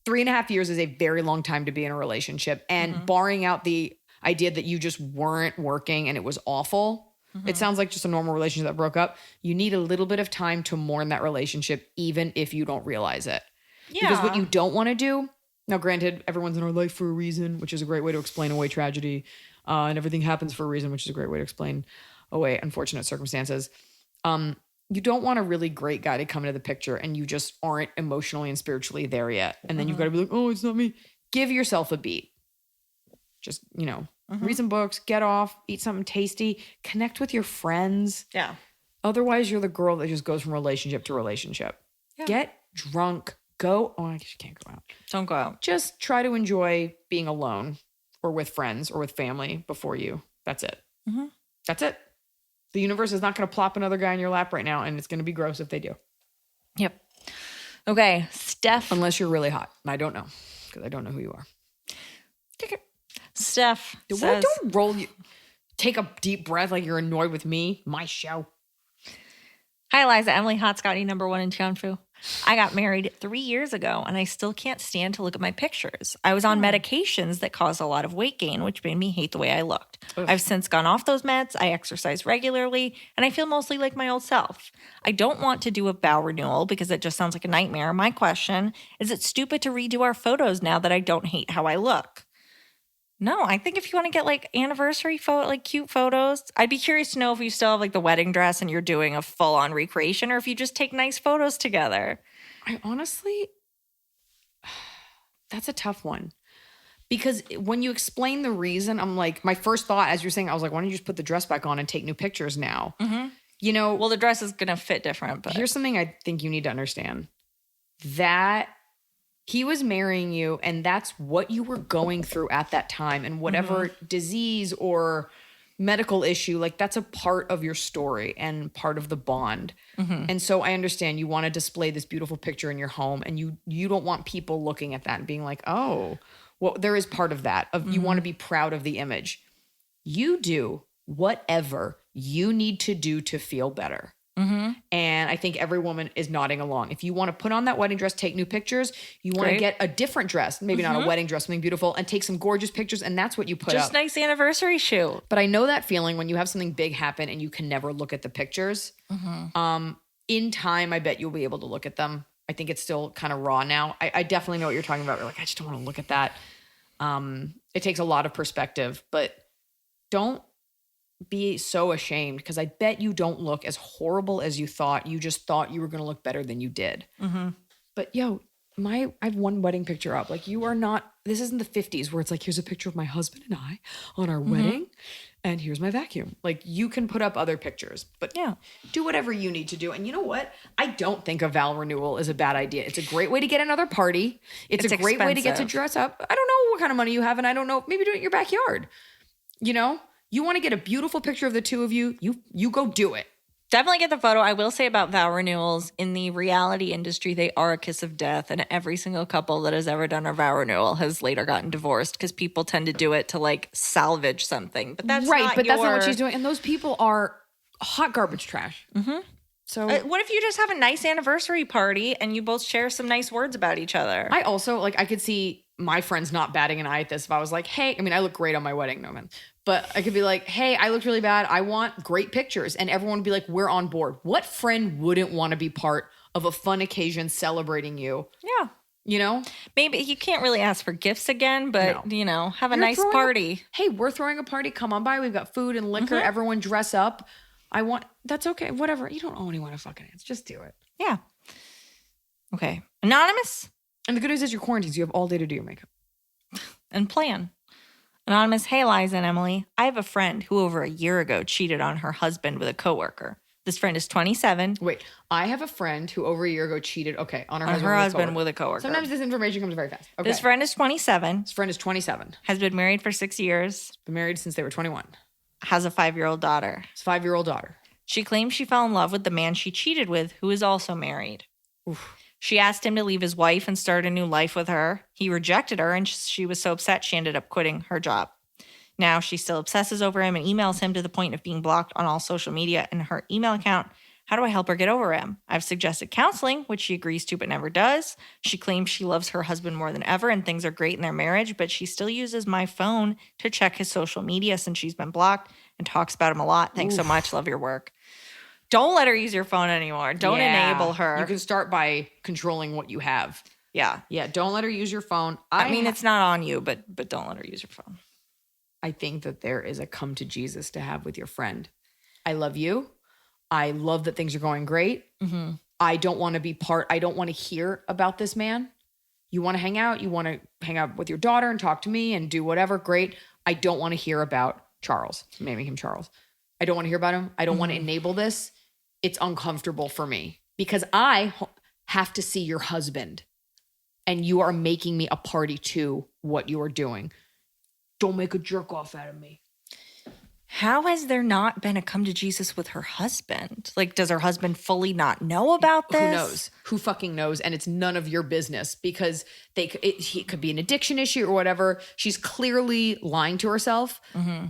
3.5 years is a very long time to be in a relationship. And barring out the idea that you just weren't working and it was awful, it sounds like just a normal relationship that broke up. You need a little bit of time to mourn that relationship, even if you don't realize it. Yeah. Because what you don't want to do, now granted, everyone's in our life for a reason, which is a great way to explain away tragedy. And everything happens for a reason, which is a great way to explain away unfortunate circumstances. You don't want a really great guy to come into the picture and you just aren't emotionally and spiritually there yet. And then you've got to be like, oh, it's not me. Give yourself a beat. Just, read some books, get off, eat something tasty, connect with your friends. Yeah. Otherwise, you're the girl that just goes from relationship to relationship. Yeah. Get drunk. Go. Oh, I guess you can't go out. Don't go out. Just try to enjoy being alone or with friends or with family before you. That's it. That's it. The universe is not going to plop another guy in your lap right now, and it's going to be gross if they do. Yep. Okay, Steph. Unless you're really hot. I don't know, because I don't know who you are. Steph What? says, Don't roll you. Take a deep breath like you're annoyed with me. My show. Hi, Iliza. Emily, Hot Scotty, #1 in Tian Fu. I got married 3 years ago, and I still can't stand to look at my pictures. I was on medications that caused a lot of weight gain, which made me hate the way I looked. I've since gone off those meds. I exercise regularly, and I feel mostly like my old self. I don't want to do a vow renewal because it just sounds like a nightmare. My question is, it stupid to redo our photos now that I don't hate how I look? No, I think if you want to get like anniversary photo, like cute photos, I'd be curious to know if you still have like the wedding dress and you're doing a full on recreation, or if you just take nice photos together. I honestly, that's a tough one, because when you explain the reason, I'm like, my first thought as you're saying, I was like, why don't you just put the dress back on and take new pictures now? Mm-hmm. You know, well, the dress is going to fit different, but here's something I think you need to understand, that he was marrying you, and that's what you were going through at that time. And whatever disease or medical issue, like that's a part of your story and part of the bond. And so I understand you want to display this beautiful picture in your home, and you don't want people looking at that and being like, oh, well, there is part of that. You want to be proud of the image. You do whatever you need to do to feel better. And I think every woman is nodding along. If you want to put on that wedding dress, take new pictures. You want to get a different dress, maybe not a wedding dress, something beautiful, and take some gorgeous pictures. And that's what you put just up. Nice anniversary shoot. But I know that feeling when you have something big happen and you can never look at the pictures. In time, I bet you'll be able to look at them. I think it's still kind of raw now. I definitely know what you're talking about. You're like, I just don't want to look at that. It takes a lot of perspective, but don't be so ashamed, because I bet you don't look as horrible as you thought. You just thought you were going to look better than you did. But yo, I have one wedding picture up. Like, you are not, this isn't the 50s where it's like, here's a picture of my husband and I on our wedding, and here's my vacuum. Like, you can put up other pictures, but do whatever you need to do. And you know what? I don't think a vow renewal is a bad idea. It's a great way to get another party. It's a great way to get to dress up. I don't know what kind of money you have, and I don't know, maybe do it in your backyard. You know? You want to get a beautiful picture of the two of you, you go do it. Definitely get the photo. I will say about vow renewals, in the reality industry, they are a kiss of death. And every single couple that has ever done a vow renewal has later gotten divorced, because people tend to do it to like salvage something. But that's right. Not but that's not what she's doing. And those people are hot garbage trash. So what if you just have a nice anniversary party and you both share some nice words about each other? I also, like, I could see my friends not batting an eye at this if I was like, hey, I mean, I look great on my wedding, no man. But I could be like, hey, I looked really bad. I want great pictures. And everyone would be like, we're on board. What friend wouldn't want to be part of a fun occasion celebrating you? Yeah. You know? Maybe you can't really ask for gifts again, but, you know, have a nice party. Hey, we're throwing a party. Come on by. We've got food and liquor. Everyone dress up. That's okay. Whatever. You don't owe anyone a fucking answer. Just do it. Yeah. Okay. Anonymous. And the good news is you're quarantined, so you have all day to do your makeup. And plan. Anonymous. Hey, Liza and Emily. I have a friend who over a year ago cheated on her husband with a coworker. This friend is 27. Wait, I have a friend who over a year ago cheated, on her husband with a coworker. Sometimes this information comes very fast. Okay. This friend is 27. This friend is 27. Has been married for 6 years. Been married since they were 21. Has a 5-year-old daughter. His 5-year-old daughter. She claims she fell in love with the man she cheated with, who is also married. Oof. She asked him to leave his wife and start a new life with her. He rejected her, and she was so upset she ended up quitting her job. Now she still obsesses over him and emails him to the point of being blocked on all social media and her email account. How do I help her get over him? I've suggested counseling, which she agrees to but never does. She claims she loves her husband more than ever and things are great in their marriage, but she still uses my phone to check his social media since she's been blocked and talks about him a lot. Thanks so much. Love your work. Don't let her use your phone anymore. Don't enable her. You can start by controlling what you have. Yeah. Yeah, don't let her use your phone. I mean, it's not on you, but don't let her use your phone. I think that there is a come to Jesus to have with your friend. I love you. I love that things are going great. I don't want to be I don't want to hear about this man. You want to hang out. You want to hang out with your daughter and talk to me and do whatever. Great. I don't want to hear about Charles. Naming him Charles. I don't want to hear about him. I don't want to enable this. It's uncomfortable for me because I have to see your husband and you are making me a party to what you are doing. Don't make a jerk off out of me. How has there not been a come to Jesus with her husband? Like, does her husband fully not know about this? Who knows? Who fucking knows? And it's none of your business because he could be an addiction issue or whatever. She's clearly lying to herself. Mm-hmm.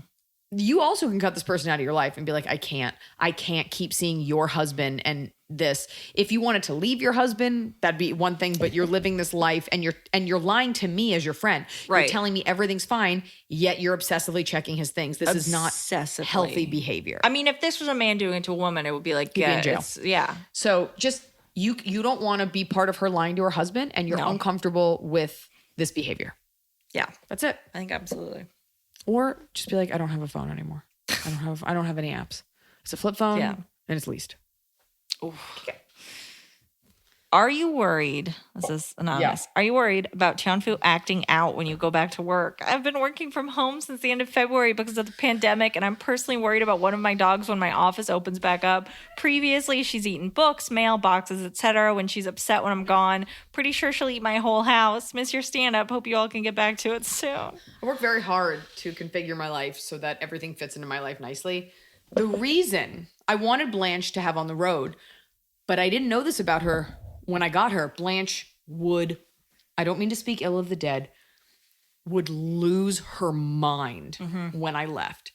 You also can cut this person out of your life and be like, I can't keep seeing your husband and this. If you wanted to leave your husband, that'd be one thing, but you're living this life and you're lying to me as your friend. Right. You're telling me everything's fine, yet you're obsessively checking his things. This is not healthy behavior. I mean, if this was a man doing it to a woman, it would be like, yeah, in jail. Yeah. So just you don't want to be part of her lying to her husband, and you're uncomfortable with this behavior. Yeah. That's it. I think absolutely. Or just be like, I don't have a phone anymore. I don't have any apps. It's a flip phone and it's leased. Okay. Are you worried? This is anonymous. Yeah. Are you worried about Tian Fu acting out when you go back to work? I've been working from home since the end of February because of the pandemic, and I'm personally worried about one of my dogs when my office opens back up. Previously, she's eaten books, mail, boxes, etc. when she's upset when I'm gone. Pretty sure she'll eat my whole house. Miss your stand-up. Hope you all can get back to it soon. I work very hard to configure my life so that everything fits into my life nicely. The reason I wanted Blanche to have on the road, but I didn't know this about her when I got her. Blanche would, I don't mean to speak ill of the dead, would lose her mind when I left.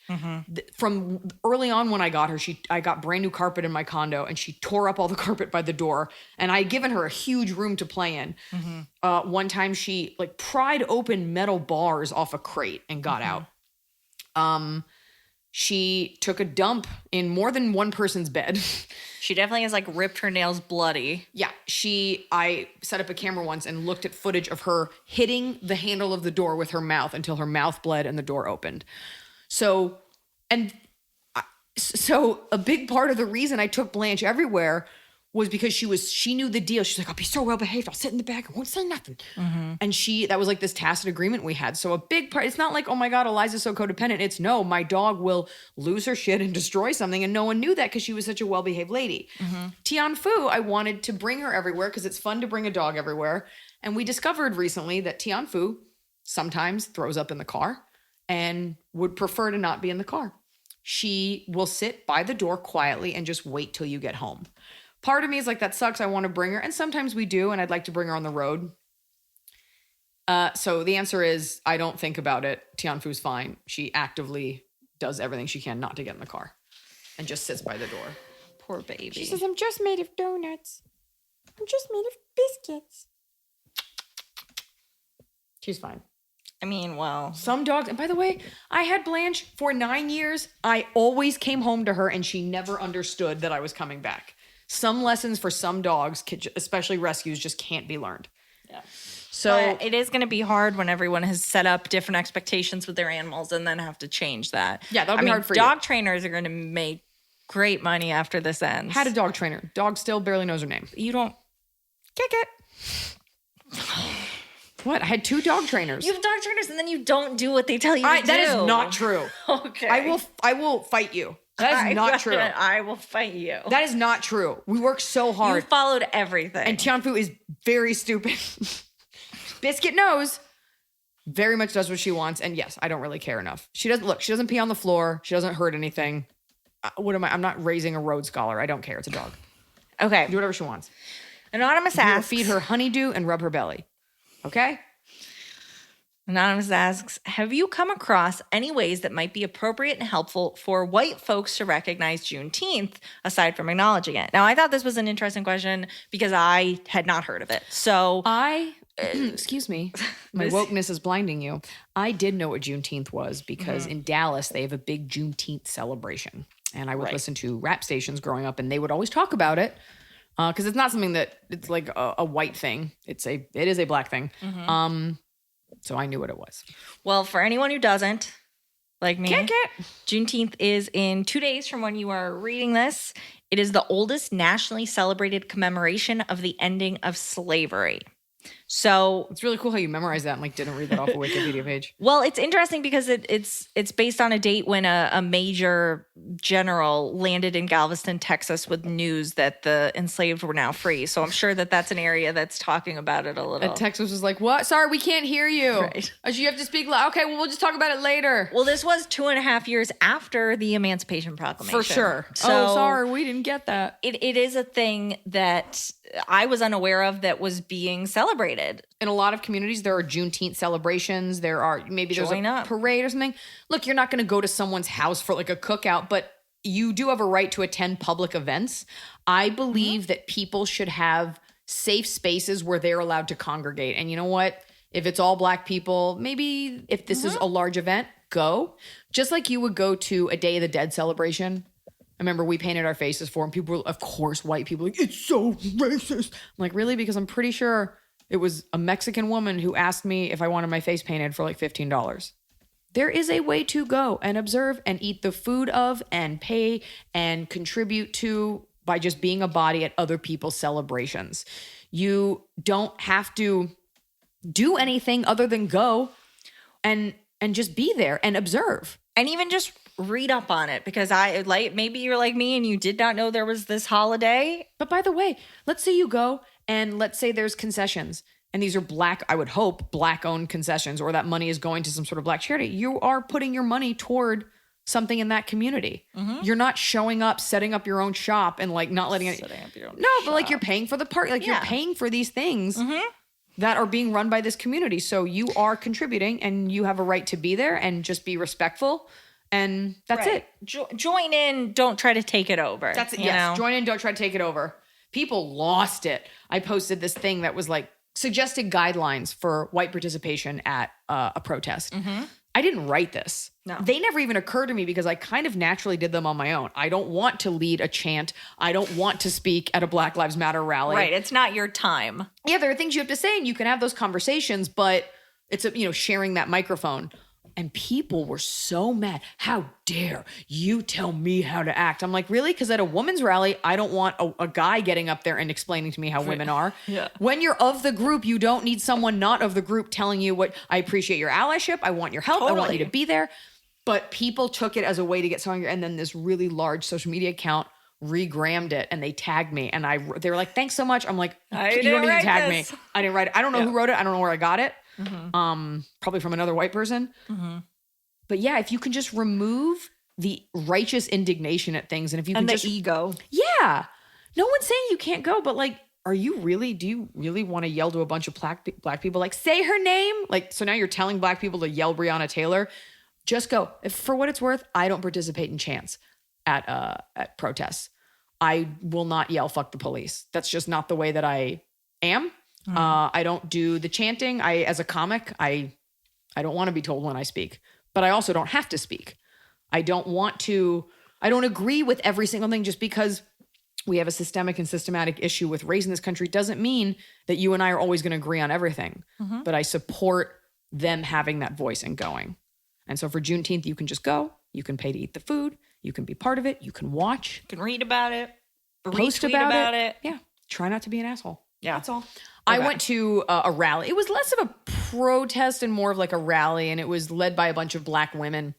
From early on when I got her, I got brand new carpet in my condo and she tore up all the carpet by the door, and I had given her a huge room to play in. One time she like pried open metal bars off a crate and got out. She took a dump in more than one person's bed. She definitely has like ripped her nails bloody. Yeah. I set up a camera once and looked at footage of her hitting the handle of the door with her mouth until her mouth bled and the door opened. So a big part of the reason I took Blanche everywhere was because she knew the deal. She's like, I'll be so well behaved. I'll sit in the back. I won't say nothing. And that was like this tacit agreement we had. So a big part, it's not like, oh my God, Eliza's so codependent. It's no, my dog will lose her shit and destroy something. And no one knew that because she was such a well-behaved lady. Tian Fu, I wanted to bring her everywhere because it's fun to bring a dog everywhere. And we discovered recently that Tian Fu sometimes throws up in the car and would prefer to not be in the car. She will sit by the door quietly and just wait till you get home. Part of me is like, that sucks. I want to bring her. And sometimes we do. And I'd like to bring her on the road. So the answer is, I don't think about it. Tian Fu's fine. She actively does everything she can not to get in the car and just sits by the door. Poor baby. She says, I'm just made of donuts. I'm just made of biscuits. She's fine. I mean, well. Some dogs, and by the way, I had Blanche for 9 years. I always came home to her and she never understood that I was coming back. Some lessons for some dogs, especially rescues, just can't be learned. Yeah. So but it is going to be hard when everyone has set up different expectations with their animals and then have to change that. Yeah, that'll be hard for dog trainers are going to make great money after this ends. Had a dog trainer. Dog still barely knows her name. You don't kick it. What? I had 2 dog trainers. You have dog trainers and then you don't do what they tell you to do. That is not true. Okay. I will fight you. That is not true. I will fight you. That is not true. We work so hard. You followed everything. And Tian Fu is very stupid. Biscuit knows. Very much does what she wants. And yes, I don't really care enough. She doesn't pee on the floor. She doesn't hurt anything. I'm not raising a Rhodes Scholar. I don't care. It's a dog. Okay. Do whatever she wants. Anonymous asks. Feed her honeydew and rub her belly. Okay? Anonymous asks, have you come across any ways that might be appropriate and helpful for white folks to recognize Juneteenth, aside from acknowledging it? Now, I thought this was an interesting question because I had not heard of it. So excuse me, my wokeness is blinding you. I did know what Juneteenth was because in Dallas, they have a big Juneteenth celebration. And I would listen to rap stations growing up and they would always talk about it. Because it's not something that it's like a white thing. It is a black thing. So I knew what it was. Well, for anyone who doesn't, like me, Juneteenth is in 2 days from when you are reading this. It is the oldest nationally celebrated commemoration of the ending of slavery. So It's really cool how you memorized that and like didn't read that off a Wikipedia page. well, it's interesting because it's based on a date when a major general landed in Galveston, Texas, with news that the enslaved were now free. So I'm sure that that's an area that's talking about it a little. And Texas was like, "What? Sorry, we can't hear you. Right. You have to speak loud." Okay, well, we'll just talk about it later. Well, this was 2.5 years after the Emancipation Proclamation. For sure. So sorry, we didn't get that. it is a thing that I was unaware of that was being celebrated. In a lot of communities, there are Juneteenth celebrations. There's Join a up. parade or something. Look, you're not going to go to someone's house for like a cookout, but you do have a right to attend public events. I believe that people should have safe spaces where they're allowed to congregate. And you know what? If it's all Black people, maybe if this is a large event, go. Just like you would go to a Day of the Dead celebration. I remember we painted our faces for them. People were, of course, white people, like, it's so racist. I'm like, really? Because I'm pretty sure it was a Mexican woman who asked me if I wanted my face painted for like $15. There is a way to go and observe and eat the food of and pay and contribute to by just being a body at other people's celebrations. You don't have to do anything other than go and just be there and observe. And even just read up on it, because maybe you're like me and you did not know there was this holiday. But by the way, let's say you go and let's say there's concessions and these are Black, I would hope, Black owned concessions, or that money is going to some sort of Black charity. You are putting your money toward something in that community. You're not showing up, setting up your own shop and like not letting it. But like you're paying for the party. Like you're paying for these things that are being run by this community. So you are contributing and you have a right to be there and just be respectful. And that's it. Join in. Don't try to take it over. That's it. Yes. Join in. Don't try to take it over. People lost it. I posted this thing that was like suggested guidelines for white participation at a protest. I didn't write this. No. They never even occurred to me because I kind of naturally did them on my own. I don't want to lead a chant. I don't want to speak at a Black Lives Matter rally. Right. It's not your time. Yeah, there are things you have to say and you can have those conversations, but it's sharing that microphone. And people were so mad. How dare you tell me how to act? I'm like, really? Because at a women's rally, I don't want a guy getting up there and explaining to me how women are. Yeah. When you're of the group, you don't need someone not of the group telling you what. I appreciate your allyship. I want your help. Totally. I want you to be there. But people took it as a way to get someone. And then this really large social media account regrammed it and they tagged me. And they were like, thanks so much. I'm like, you don't need to tag me. I didn't write it. I don't know who wrote it. I don't know where I got it. Probably from another white person. But yeah, if you can just remove the righteous indignation at things, and if you can just ego. Yeah. No one's saying you can't go, but like, do you really want to yell to a bunch of black people, like, say her name? Like, so now you're telling Black people to yell Breonna Taylor. Just go. If, for what it's worth, I don't participate in chants at protests. I will not yell fuck the police. That's just not the way that I am. I don't do the chanting. As a comic, I don't want to be told when I speak, but I also don't have to speak. I don't agree with every single thing. Just because we have a systemic and systematic issue with race in this country doesn't mean that you and I are always going to agree on everything. But I support them having that voice and going. And so for Juneteenth, you can just go. You can pay to eat the food. You can be part of it. You can watch. You can read about it. Post retweet about it. Yeah. Try not to be an asshole. Yeah. That's all. I went to a rally. It was less of a protest and more of like a rally. And it was led by a bunch of Black women.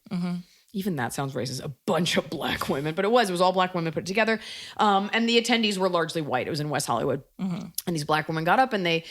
Even that sounds racist. A bunch of Black women. But it was all Black women put together. And the attendees were largely white. It was in West Hollywood. And these Black women got up and they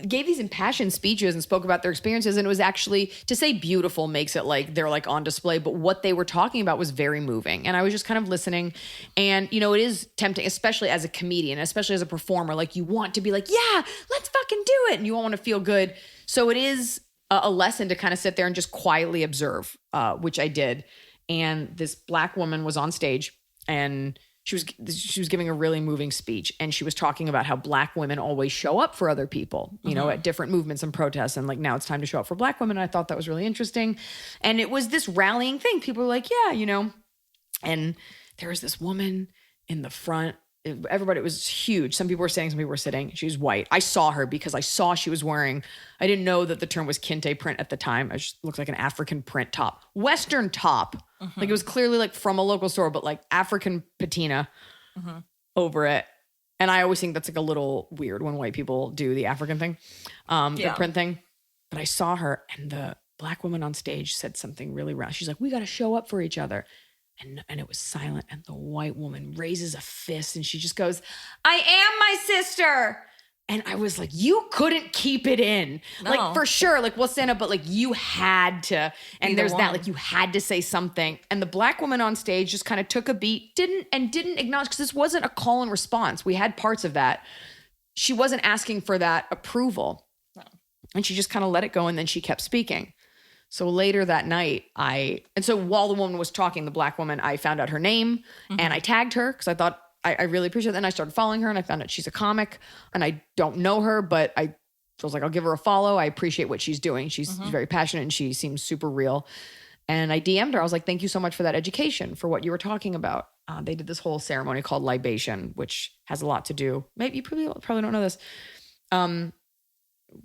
gave these impassioned speeches and spoke about their experiences. And it was actually, to say beautiful makes it like they're like on display, but what they were talking about was very moving. And I was just kind of listening. And, it is tempting, especially as a comedian, especially as a performer, like you want to be like, yeah, let's fucking do it. And you want to feel good. So it is a lesson to kind of sit there and just quietly observe, which I did. And this Black woman was on stage and she was giving a really moving speech, and she was talking about how Black women always show up for other people, at different movements and protests. And like, now it's time to show up for Black women. And I thought that was really interesting. And it was this rallying thing. People were like, yeah, and there was this woman in the front. Everybody, it was huge. Some people were standing, some people were sitting. She was white. I saw her because I saw she was wearing, I didn't know that the term was kente print at the time. It just looked like an African print top, Western top. Like it was clearly like from a local store, but like African patina over it. And I always think that's like a little weird when white people do the African thing, the print thing. But I saw her, and the black woman on stage said something really round. She's like, we got to show up for each other. And it was silent. And the white woman raises a fist and she just goes, I am my sister. And I was like, you couldn't keep it in. No. Like, for sure, like, we'll stand up, but like, you had to. And there's that, like, you had to say something. And the black woman on stage just kind of took a beat, didn't acknowledge, because this wasn't a call and response. We had parts of that. She wasn't asking for that approval. No. And she just kind of let it go. And then she kept speaking. So later that night, and so while the woman was talking, the black woman, I found out her name and I tagged her because I thought I really appreciate it. Then I started following her and I found out she's a comic and I don't know her, but I was like, I'll give her a follow. I appreciate what she's doing. She's very passionate and she seems super real. And I DM'd her. I was like, thank you so much for that education, for what you were talking about. They did this whole ceremony called libation, which has a lot to do. Maybe you probably don't know this.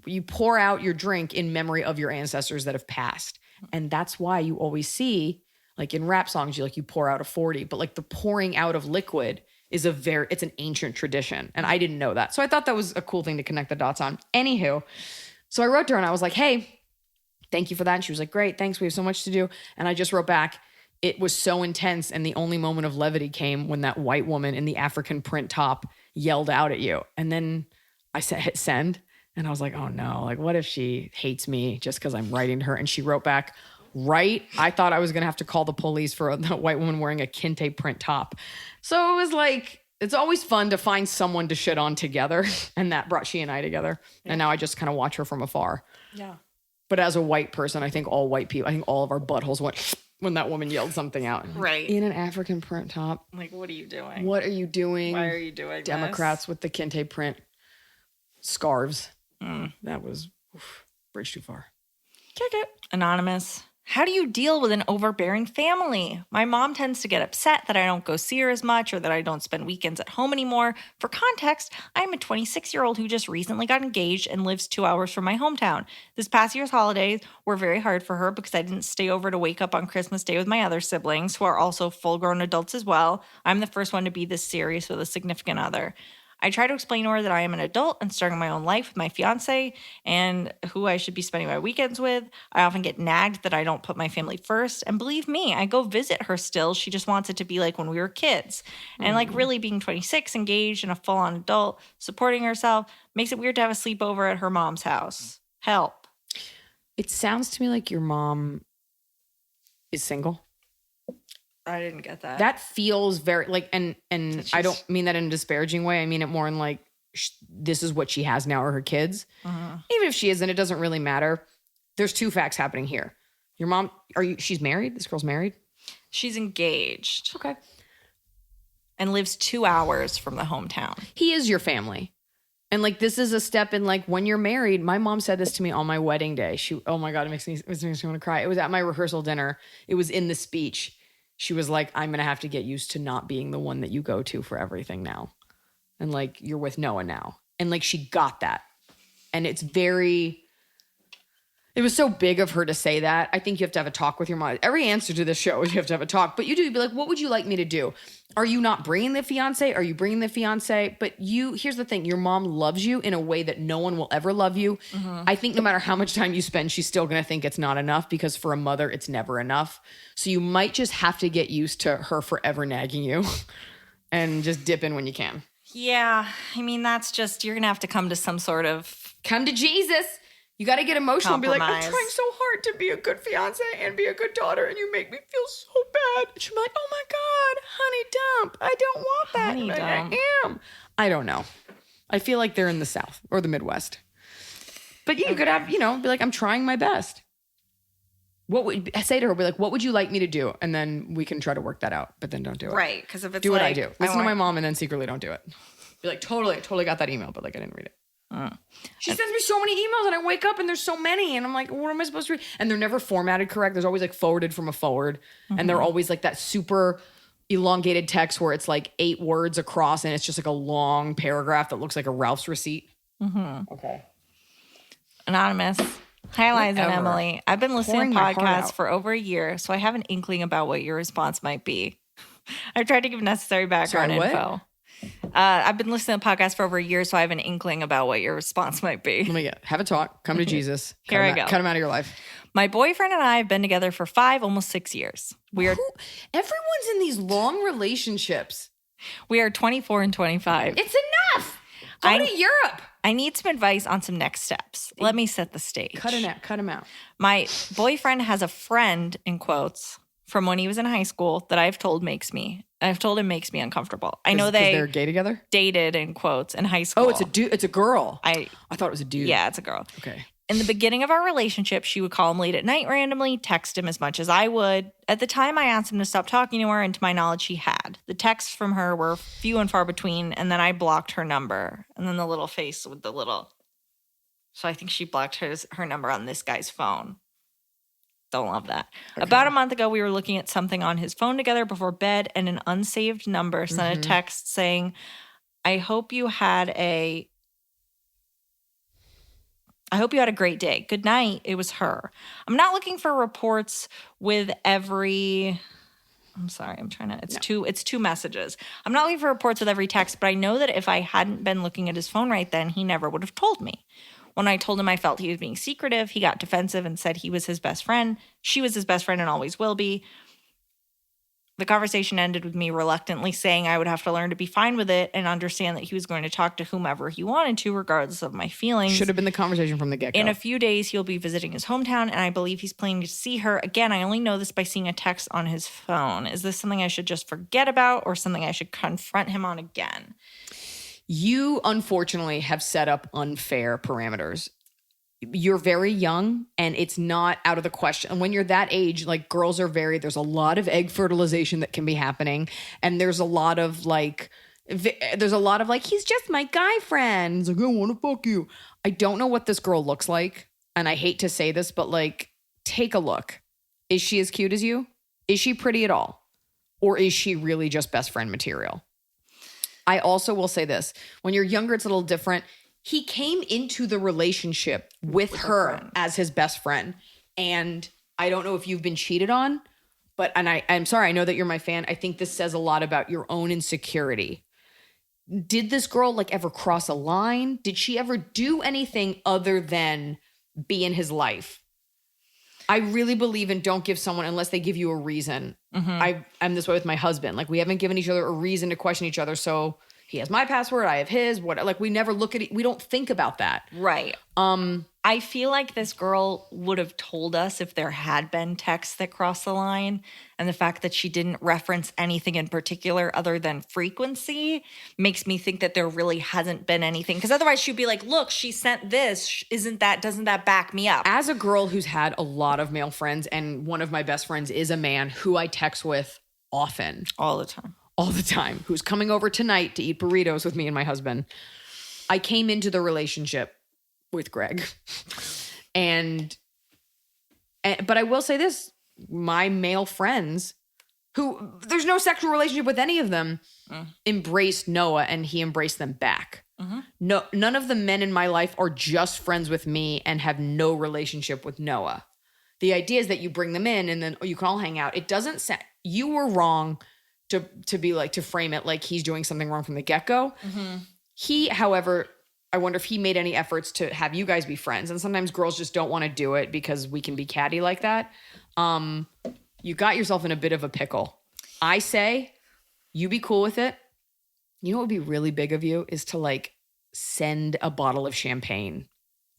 You pour out your drink in memory of your ancestors that have passed. And that's why you always see, like in rap songs, you pour out a 40, but like the pouring out of liquid is it's an ancient tradition. And I didn't know that. So I thought that was a cool thing to connect the dots on. Anywho, so I wrote to her and I was like, hey, thank you for that. And she was like, great, thanks. We have so much to do. And I just wrote back, it was so intense. And the only moment of levity came when that white woman in the African print top yelled out at you. And then I said, hit send. And I was like, oh no, like what if she hates me just because I'm writing to her? And she wrote back, right? I thought I was going to have to call the police for the white woman wearing a kente print top. So it was like, it's always fun to find someone to shit on together. And that brought she and I together. Yeah. And now I just kind of watch her from afar. Yeah. But as a white person, I think all white people, I think all of our buttholes went when that woman yelled something out. Right. In an African print top. Like, what are you doing? What are you doing? Why are you doing Democrats with the kente print scarves. That was bridge too far. Kick it. Anonymous. How do you deal with an overbearing family? My mom tends to get upset that I don't go see her as much or that I don't spend weekends at home anymore. For context, I'm a 26-year-old who just recently got engaged and lives 2 hours from my hometown. This past year's holidays were very hard for her because I didn't stay over to wake up on Christmas Day with my other siblings, who are also full-grown adults as well. I'm the first one to be this serious with a significant other. I try to explain to her that I am an adult and starting my own life with my fiance and who I should be spending my weekends with. I often get nagged that I don't put my family first. And believe me, I go visit her still. She just wants it to be like when we were kids. And like really being 26, engaged and a full-on adult, supporting herself, makes it weird to have a sleepover at her mom's house. Help. It sounds to me like your mom is single. I didn't get that. That feels very like, and I don't mean that in a disparaging way. I mean it more in like, this is what she has now, or her kids. Even if she isn't, it doesn't really matter. There's two facts happening here. Your mom, she's married? This girl's married? She's engaged. Okay. And lives 2 hours from the hometown. He is your family. And like, this is a step in like, when you're married, my mom said this to me on my wedding day. Oh my God, it makes me want to cry. It was at my rehearsal dinner. It was in the speech. She was like, I'm going to have to get used to not being the one that you go to for everything now. And like, you're with Noah now. And like, she got that. And it was so big of her to say that. I think you have to have a talk with your mom. Every answer to this show is you have to have a talk. But you'd be like, what would you like me to do? Are you not bringing the fiance? Are you bringing the fiance? But here's the thing. Your mom loves you in a way that no one will ever love you. I think no matter how much time you spend, she's still going to think it's not enough, because for a mother, it's never enough. So you might just have to get used to her forever nagging you and just dip in when you can. Yeah. I mean, that's just, you're going to have to come to some sort of... Come to Jesus. You got to get emotional and be like, I'm compromise. trying so hard to be a good fiance and be a good daughter, and you make me feel so bad. And she'll be like, oh my God, honey dump. I don't want that. Honey dump. I am. I don't know. I feel like they're in the South or the Midwest. But you could have, be like, I'm trying my best. I say to her, be like, what would you like me to do? And then we can try to work that out, but then don't do it. Right. Because if it's do what I do. Listen to my mom and then secretly don't do it. Be like, totally got that email, but like, I didn't read it. She sends me so many emails and I wake up and there's so many and I'm like, what am I supposed to read? And they're never formatted correct. There's always like forwarded from a forward. And they're always like that super elongated text where it's like 8 words across and it's just like a long paragraph that looks like a Ralph's receipt. Okay. Anonymous. Hi, Iliza and Emily. I've been listening to podcasts for over a year, so I have an inkling about what your response might be. I've tried to give necessary background info. I've been listening to the podcast for over a year, so I have an inkling about what your response might be. Let me have a talk. Come to Jesus. Here I go. Cut him out of your life. My boyfriend and I have been together for 5, almost 6 years. Everyone's in these long relationships. We are 24 and 25. It's enough. Go to Europe. I need some advice on some next steps. Let me set the stage. Cut him out. My boyfriend has a friend, in quotes, from when he was in high school that I've told him makes me uncomfortable. I know they're gay together? Dated, in quotes, in high school. Oh, it's a dude. It's a girl. I thought it was a dude. Yeah, it's a girl. Okay. In the beginning of our relationship, she would call him late at night randomly, text him as much as I would. At the time, I asked him to stop talking to her, and to my knowledge, he had. The texts from her were few and far between, and then I blocked her number. And then the little face with the little... So I think she blocked her number on this guy's phone. Don't love that. Okay. About a month ago, we were looking at something on his phone together before bed, and an unsaved number sent a text saying, I hope you had a great day. Good night. It was her. I'm not looking for reports with every... I'm sorry. It's two messages. I'm not looking for reports with every text, but I know that if I hadn't been looking at his phone right then, he never would have told me. When I told him I felt he was being secretive, he got defensive and said he was his best friend. She was his best friend and always will be. The conversation ended with me reluctantly saying I would have to learn to be fine with it and understand that he was going to talk to whomever he wanted to, regardless of my feelings. Should have been the conversation from the get-go. In a few days, he'll be visiting his hometown, and I believe he's planning to see her. Again, I only know this by seeing a text on his phone. Is this something I should just forget about or something I should confront him on again? You, unfortunately, have set up unfair parameters. You're very young, and it's not out of the question. And when you're that age, like, girls are there's a lot of egg fertilization that can be happening. And there's a lot of he's just my guy friend. He's like, I want to fuck you. I don't know what this girl looks like. And I hate to say this, but like, take a look. Is she as cute as you? Is she pretty at all? Or is she really just best friend material? I also will say this. When you're younger, it's a little different. He came into the relationship with her as his best friend. And I don't know if you've been cheated on, but I'm sorry, I know that you're my fan. I think this says a lot about your own insecurity. Did this girl like ever cross a line? Did she ever do anything other than be in his life? I really believe in don't give someone unless they give you a reason. I'm this way with my husband. Like, we haven't given each other a reason to question each other. So he has my password, I have his. We never look at it. We don't think about that. Right. I feel like this girl would have told us if there had been texts that crossed the line, and the fact that she didn't reference anything in particular other than frequency makes me think that there really hasn't been anything. Because otherwise she'd be like, look, she sent this. Doesn't that back me up? As a girl who's had a lot of male friends, and one of my best friends is a man who I text with often. All the time. Who's coming over tonight to eat burritos with me and my husband. I came into the relationship with Greg. But I will say this, my male friends, who there's no sexual relationship with any of them, embraced Noah, and he embraced them back. No, none of the men in my life are just friends with me and have no relationship with Noah. The idea is that you bring them in and then you can all hang out. It doesn't say you were wrong to be like, to frame it like he's doing something wrong from the get-go. He, however, I wonder if he made any efforts to have you guys be friends. And sometimes girls just don't want to do it because we can be catty like that. You got yourself in a bit of a pickle. I say you be cool with it. You know what would be really big of you is to like send a bottle of champagne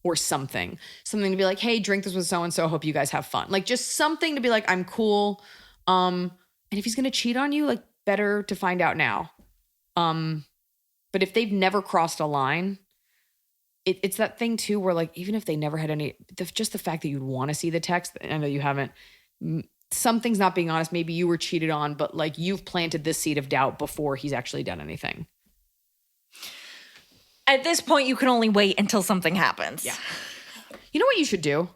or something to be like, hey, drink this with so-and-so. Hope you guys have fun. Like, just something to be like, I'm cool. And if he's going to cheat on you, like, better to find out now. But if they've never crossed a line, it's that thing too, where like, even if they never had just the fact that you'd want to see the text, I know you haven't, something's not being honest. Maybe you were cheated on, but like, you've planted this seed of doubt before he's actually done anything. At this point, you can only wait until something happens. Yeah. You know what you should do?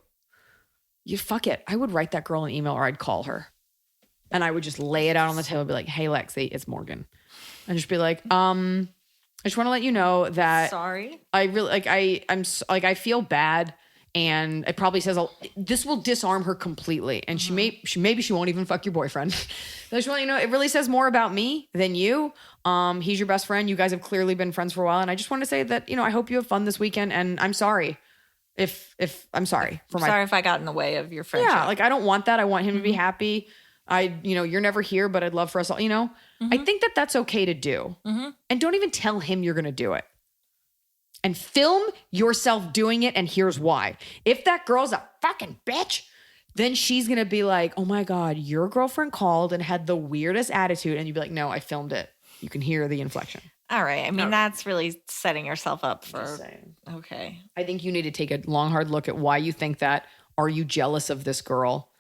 Fuck it. I would write that girl an email, or I'd call her. And I would just lay it out on the table and be like, hey, Lexi, it's Morgan. And just be like, I just want to let you know that sorry. I really I feel bad. And it probably says, this will disarm her completely. And maybe she won't even fuck your boyfriend. But I just want you to know, it really says more about me than you. He's your best friend. You guys have clearly been friends for a while. And I just want to say that, I hope you have fun this weekend. And I'm sorry if I'm sorry for sorry if I got in the way of your friendship. Yeah, like I don't want that. I want him to be happy. You're never here, but I'd love for us all, I think that that's okay to do. And don't even tell him you're going to do it. And film yourself doing it, and here's why. If that girl's a fucking bitch, then she's going to be like, oh my God, your girlfriend called and had the weirdest attitude. And you'd be like, no, I filmed it. You can hear the inflection. All right. I mean, that's really setting yourself up for... Okay. I think you need to take a long, hard look at why you think that. Are you jealous of this girl?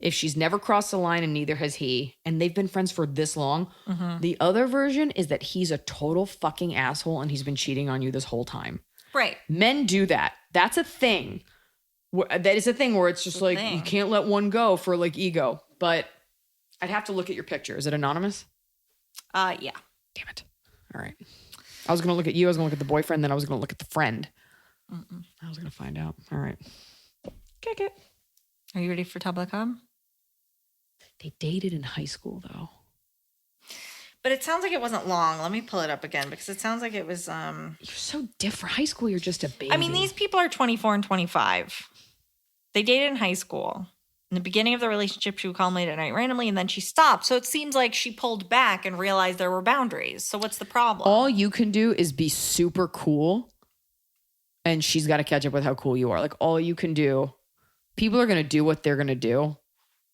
If she's never crossed the line and neither has he, and they've been friends for this long, the other version is that he's a total fucking asshole and he's been cheating on you this whole time. Right. Men do that. That's a thing. That is a thing where it's just like, you can't let one go for like ego. But I'd have to look at your picture. Is it anonymous? Yeah. Damn it. All right. I was going to look at you. I was going to look at the boyfriend. Then I was going to look at the friend. I was going to find out. All right. Kick it. Are you ready for Top of the Cob? They dated in high school, though. But it sounds like it wasn't long. Let me pull it up again because it sounds like it was... You're so different. High school, you're just a baby. I mean, these people are 24 and 25. They dated in high school. In the beginning of the relationship, she would call him late at night randomly, and then she stopped. So it seems like she pulled back and realized there were boundaries. So what's the problem? All you can do is be super cool, and she's got to catch up with how cool you are. Like, all you can do... People are going to do what they're going to do.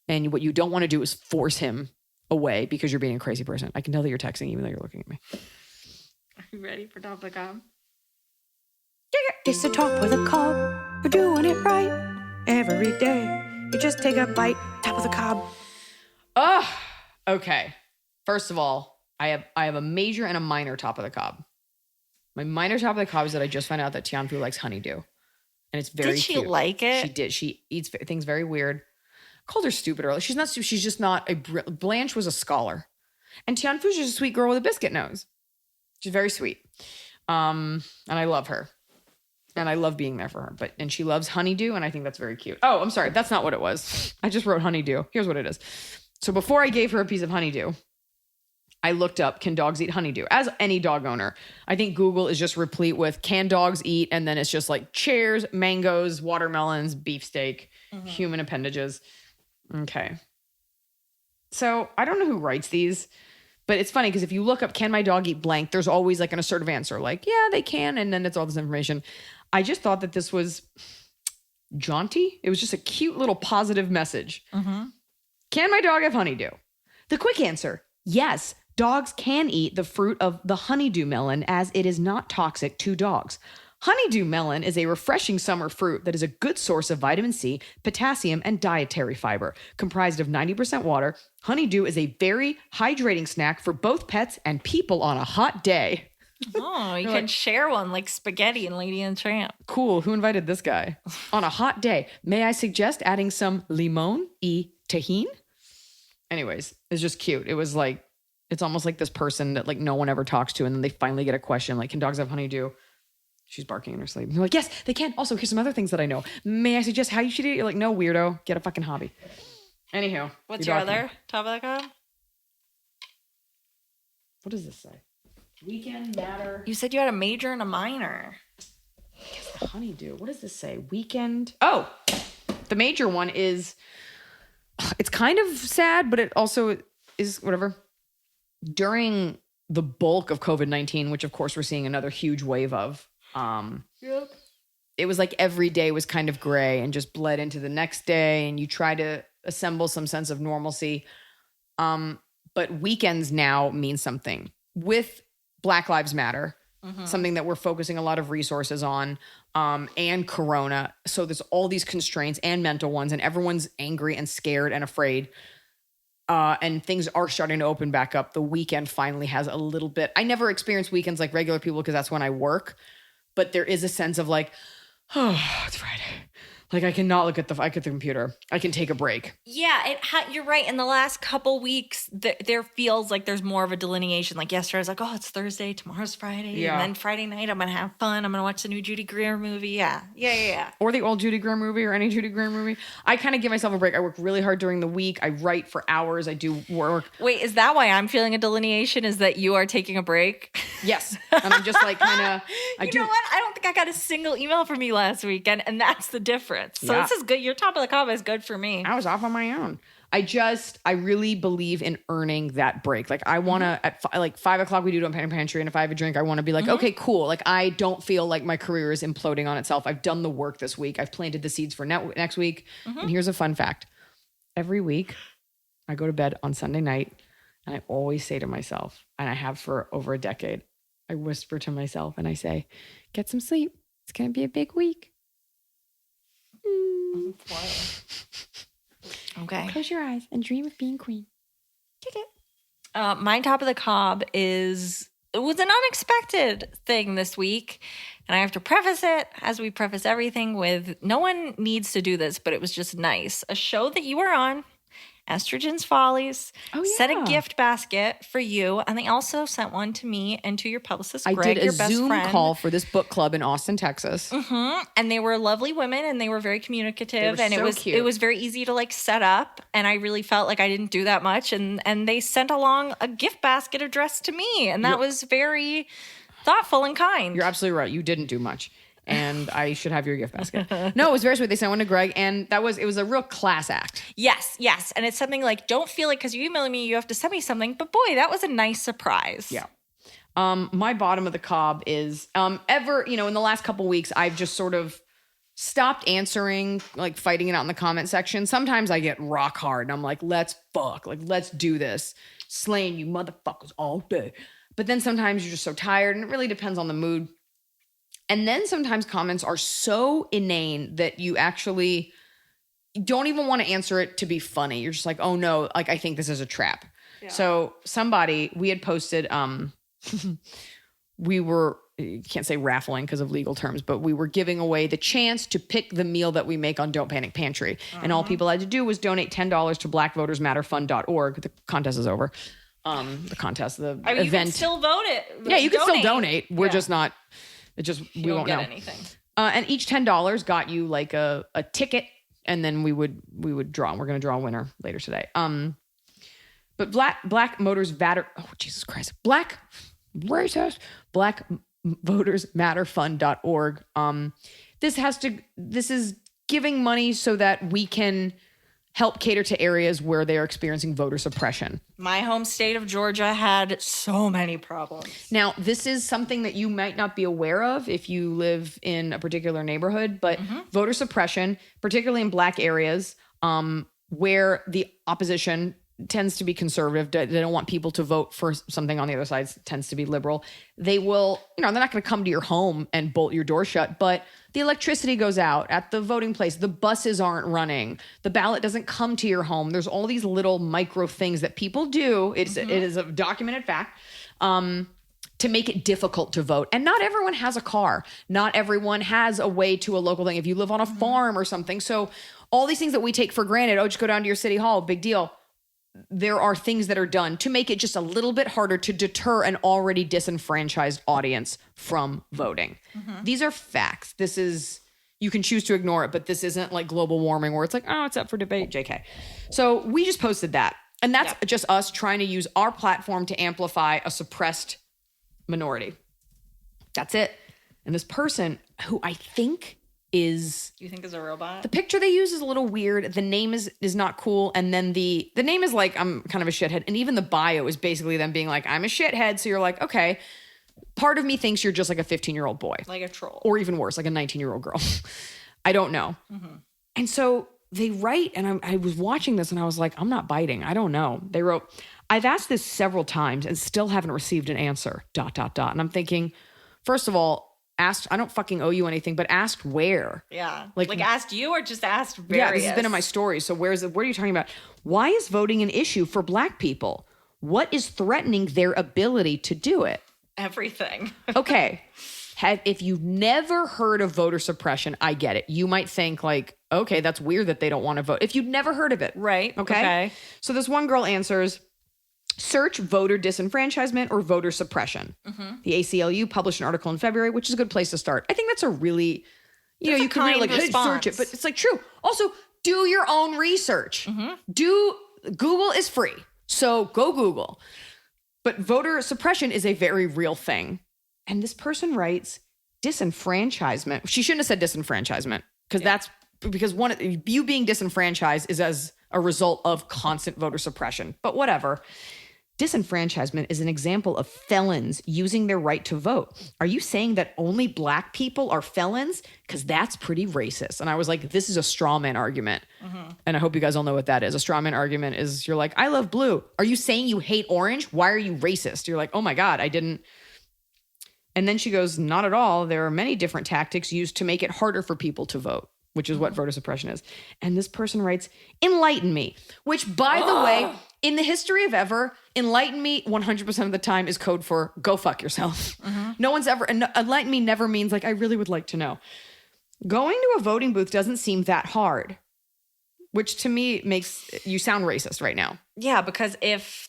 And what you don't want to do is force him away because you're being a crazy person. I can tell that you're texting even though you're looking at me. Are you ready for Top of the Cob? It's the Top with a Cob. We're doing it right every day. You just take a bite. Top of the Cob. Oh, okay. First of all, I have a major and a minor Top of the Cob. My minor Top of the Cob is that I just found out that Tian Fu likes honeydew. And it's very Did she cute. like it? She did. She eats things very weird. I called her stupid earlier. She's not stupid. She's just not Blanche was a scholar. And Tian Fu's just a sweet girl with a biscuit nose. She's very sweet. And I love her. And I love being there for her. And she loves honeydew, and I think that's very cute. Oh, I'm sorry. That's not what it was. I just wrote honeydew. Here's what it is. So before I gave her a piece of honeydew, I looked up, can dogs eat honeydew? As any dog owner, I think Google is just replete with can dogs eat? And then it's just like chairs, mangoes, watermelons, beefsteak, human appendages. Okay. So I don't know who writes these, but it's funny because if you look up, can my dog eat blank? There's always like an assertive answer like, yeah, they can. And then it's all this information. I just thought that this was jaunty. It was just a cute little positive message. Can my dog have honeydew? The quick answer, yes. Dogs can eat the fruit of the honeydew melon as it is not toxic to dogs. Honeydew melon is a refreshing summer fruit that is a good source of vitamin C, potassium, and dietary fiber. Comprised of 90% water, honeydew is a very hydrating snack for both pets and people on a hot day. Oh, you can share one like spaghetti and Lady and the Tramp. Cool. Who invited this guy? On a hot day, may I suggest adding some limon y tahini? Anyways, it's just cute. It was like, it's almost like this person that like no one ever talks to. And then they finally get a question like, can dogs have honeydew? She's barking in her sleep. You're like, yes, they can. Also, here's some other things that I know. May I suggest how you should eat it? You're like, no, weirdo. Get a fucking hobby. Anywho. What's your other Top of the Cob? What does this say? Weekend matter. You said you had a major and a minor. I guess the honeydew. What does this say? Weekend. Oh, the major one is, it's kind of sad, but it also is whatever. During the bulk of COVID-19, which of course we're seeing another huge wave of, it was like every day was kind of gray and just bled into the next day, and you try to assemble some sense of normalcy. But weekends now mean something. With Black Lives Matter, something that we're focusing a lot of resources on, and Corona. So there's all these constraints and mental ones, and everyone's angry and scared and afraid. And things are starting to open back up. The weekend finally has a little bit. I never experience weekends like regular people because that's when I work. But there is a sense of like, oh, it's Friday. Like I cannot look at the computer. I can take a break. Yeah, you're right. In the last couple weeks, there feels like there's more of a delineation. Like yesterday, I was like, oh, it's Thursday, tomorrow's Friday. Yeah. And then Friday night, I'm going to have fun. I'm going to watch the new Judy Greer movie. Yeah. Or the old Judy Greer movie or any Judy Greer movie. I kind of give myself a break. I work really hard during the week. I write for hours. I do work. Wait, is that why I'm feeling a delineation? Is that you are taking a break? Yes. And I'm just like kind of. You know what? I don't think I got a single email from you last weekend, and that's the difference. So Yeah. this is good. Your top of the comment is good for me. I was off on my own. I really believe in earning that break. Like I want to, at 5 o'clock we do Don't Panic Pantry. And if I have a drink, I want to be like, okay, cool. Like I don't feel like my career is imploding on itself. I've done the work this week. I've planted the seeds for next week. And here's a fun fact. Every week I go to bed on Sunday night and I always say to myself, and I have for over a decade, I whisper to myself and I say, get some sleep. It's going to be a big week. Okay. Close your eyes and dream of being queen. My top of the cob it was an unexpected thing this week. And I have to preface it, as we preface everything, with no one needs to do this, but it was just nice. A show that you were on, Estrogen's Follies, sent a gift basket for you. And they also sent one to me and to your publicist, Greg, I did a your best Zoom friend. call for this book club in Austin, Texas. And they were lovely women and they were very communicative. They were and so cute. It was very easy to like set up. And I really felt like I didn't do that much. And they sent along a gift basket addressed to me. And that was very thoughtful and kind. You're absolutely right. You didn't do much. And I should have your gift basket. No, it was very sweet. They sent one to Greg, and it was a real class act. Yes. And it's something like, don't feel like because you're emailing me, you have to send me something. But boy, that was a nice surprise. Yeah. My bottom of the cob is in the last couple weeks, I've just sort of stopped answering, like fighting it out in the comment section. Sometimes I get rock hard and I'm like, let's do this. Slaying you motherfuckers all day. But then sometimes you're just so tired, and it really depends on the mood. And then sometimes comments are so inane that you actually don't even want to answer it to be funny. You're just like, oh no, like I think this is a trap. Yeah. So we had posted, you can't say raffling because of legal terms, but we were giving away the chance to pick the meal that we make on Don't Panic Pantry. And all people had to do was donate $10 to blackvotersmatterfund.org. The contest is over. The event. You can still vote it. Yeah, you can still donate. We're just not... we won't know anything. And each $10 got you like a ticket, and then we would draw. We're going to draw a winner later today. But Black Voters Matter. Oh Jesus Christ! Black Voters Matter Fund.org. This is giving money so that we can help cater to areas where they are experiencing voter suppression. My home state of Georgia had so many problems. Now, this is something that you might not be aware of if you live in a particular neighborhood, but voter suppression, particularly in Black areas, where the opposition tends to be conservative, they don't want people to vote for something on the other side, tends to be liberal. They will, they're not going to come to your home and bolt your door shut, but the electricity goes out at the voting place. The buses aren't running. The ballot doesn't come to your home. There's all these little micro things that people do. It is a documented fact to make it difficult to vote. And not everyone has a car. Not everyone has a way to a local thing. If you live on a farm or something. So all these things that we take for granted, just go down to your city hall, big deal. There are things that are done to make it just a little bit harder to deter an already disenfranchised audience from voting. These are facts. You can choose to ignore it, but this isn't like global warming where it's like, oh, it's up for debate, JK. So we just posted that. And that's just us trying to use our platform to amplify a suppressed minority. That's it. And this person who I think is... You think is a robot? The picture they use is a little weird. The name is not cool. And then the name is like, I'm kind of a shithead. And even the bio is basically them being like, I'm a shithead. So you're like, okay. Part of me thinks you're just like a 15-year-old boy. Like a troll. Or even worse, like a 19-year-old girl. I don't know. And so they write, and I was watching this and I was like, I'm not biting. I don't know. They wrote, I've asked this several times and still haven't received an answer, ... And I'm thinking, first of all, asked, I don't fucking owe you anything, but asked where? Yeah. Like asked you or just asked various? Yeah, this has been in my story. So what are you talking about? Why is voting an issue for Black people? What is threatening their ability to do it? Everything. Okay. If you've never heard of voter suppression, I get it. You might think like okay, that's weird that they don't want to vote. If you'd never heard of it. Right. Okay. So this one girl answers, search voter disenfranchisement or voter suppression. The ACLU published an article in February, which is a good place to start. I think that's a really, you can really like search it, but it's like true. Also, do your own research. Google is free. So go Google. But voter suppression is a very real thing. And this person writes disenfranchisement. She shouldn't have said disenfranchisement because you being disenfranchised is as a result of constant voter suppression. But whatever. Disenfranchisement is an example of felons using their right to vote. Are you saying that only black people are felons? Because that's pretty racist. And I was like, this is a straw man argument. And I hope you guys all know what that is. A straw man argument is you're like, I love blue. Are you saying you hate orange? Why are you racist? You're like, oh my God, I didn't. And then she goes, not at all. There are many different tactics used to make it harder for people to vote, which is what voter suppression is. And this person writes, enlighten me, which by the way, in the history of ever, enlighten me 100% of the time is code for go fuck yourself. No one's ever, enlighten me never means like, I really would like to know. Going to a voting booth doesn't seem that hard, which to me makes you sound racist right now. Yeah, because if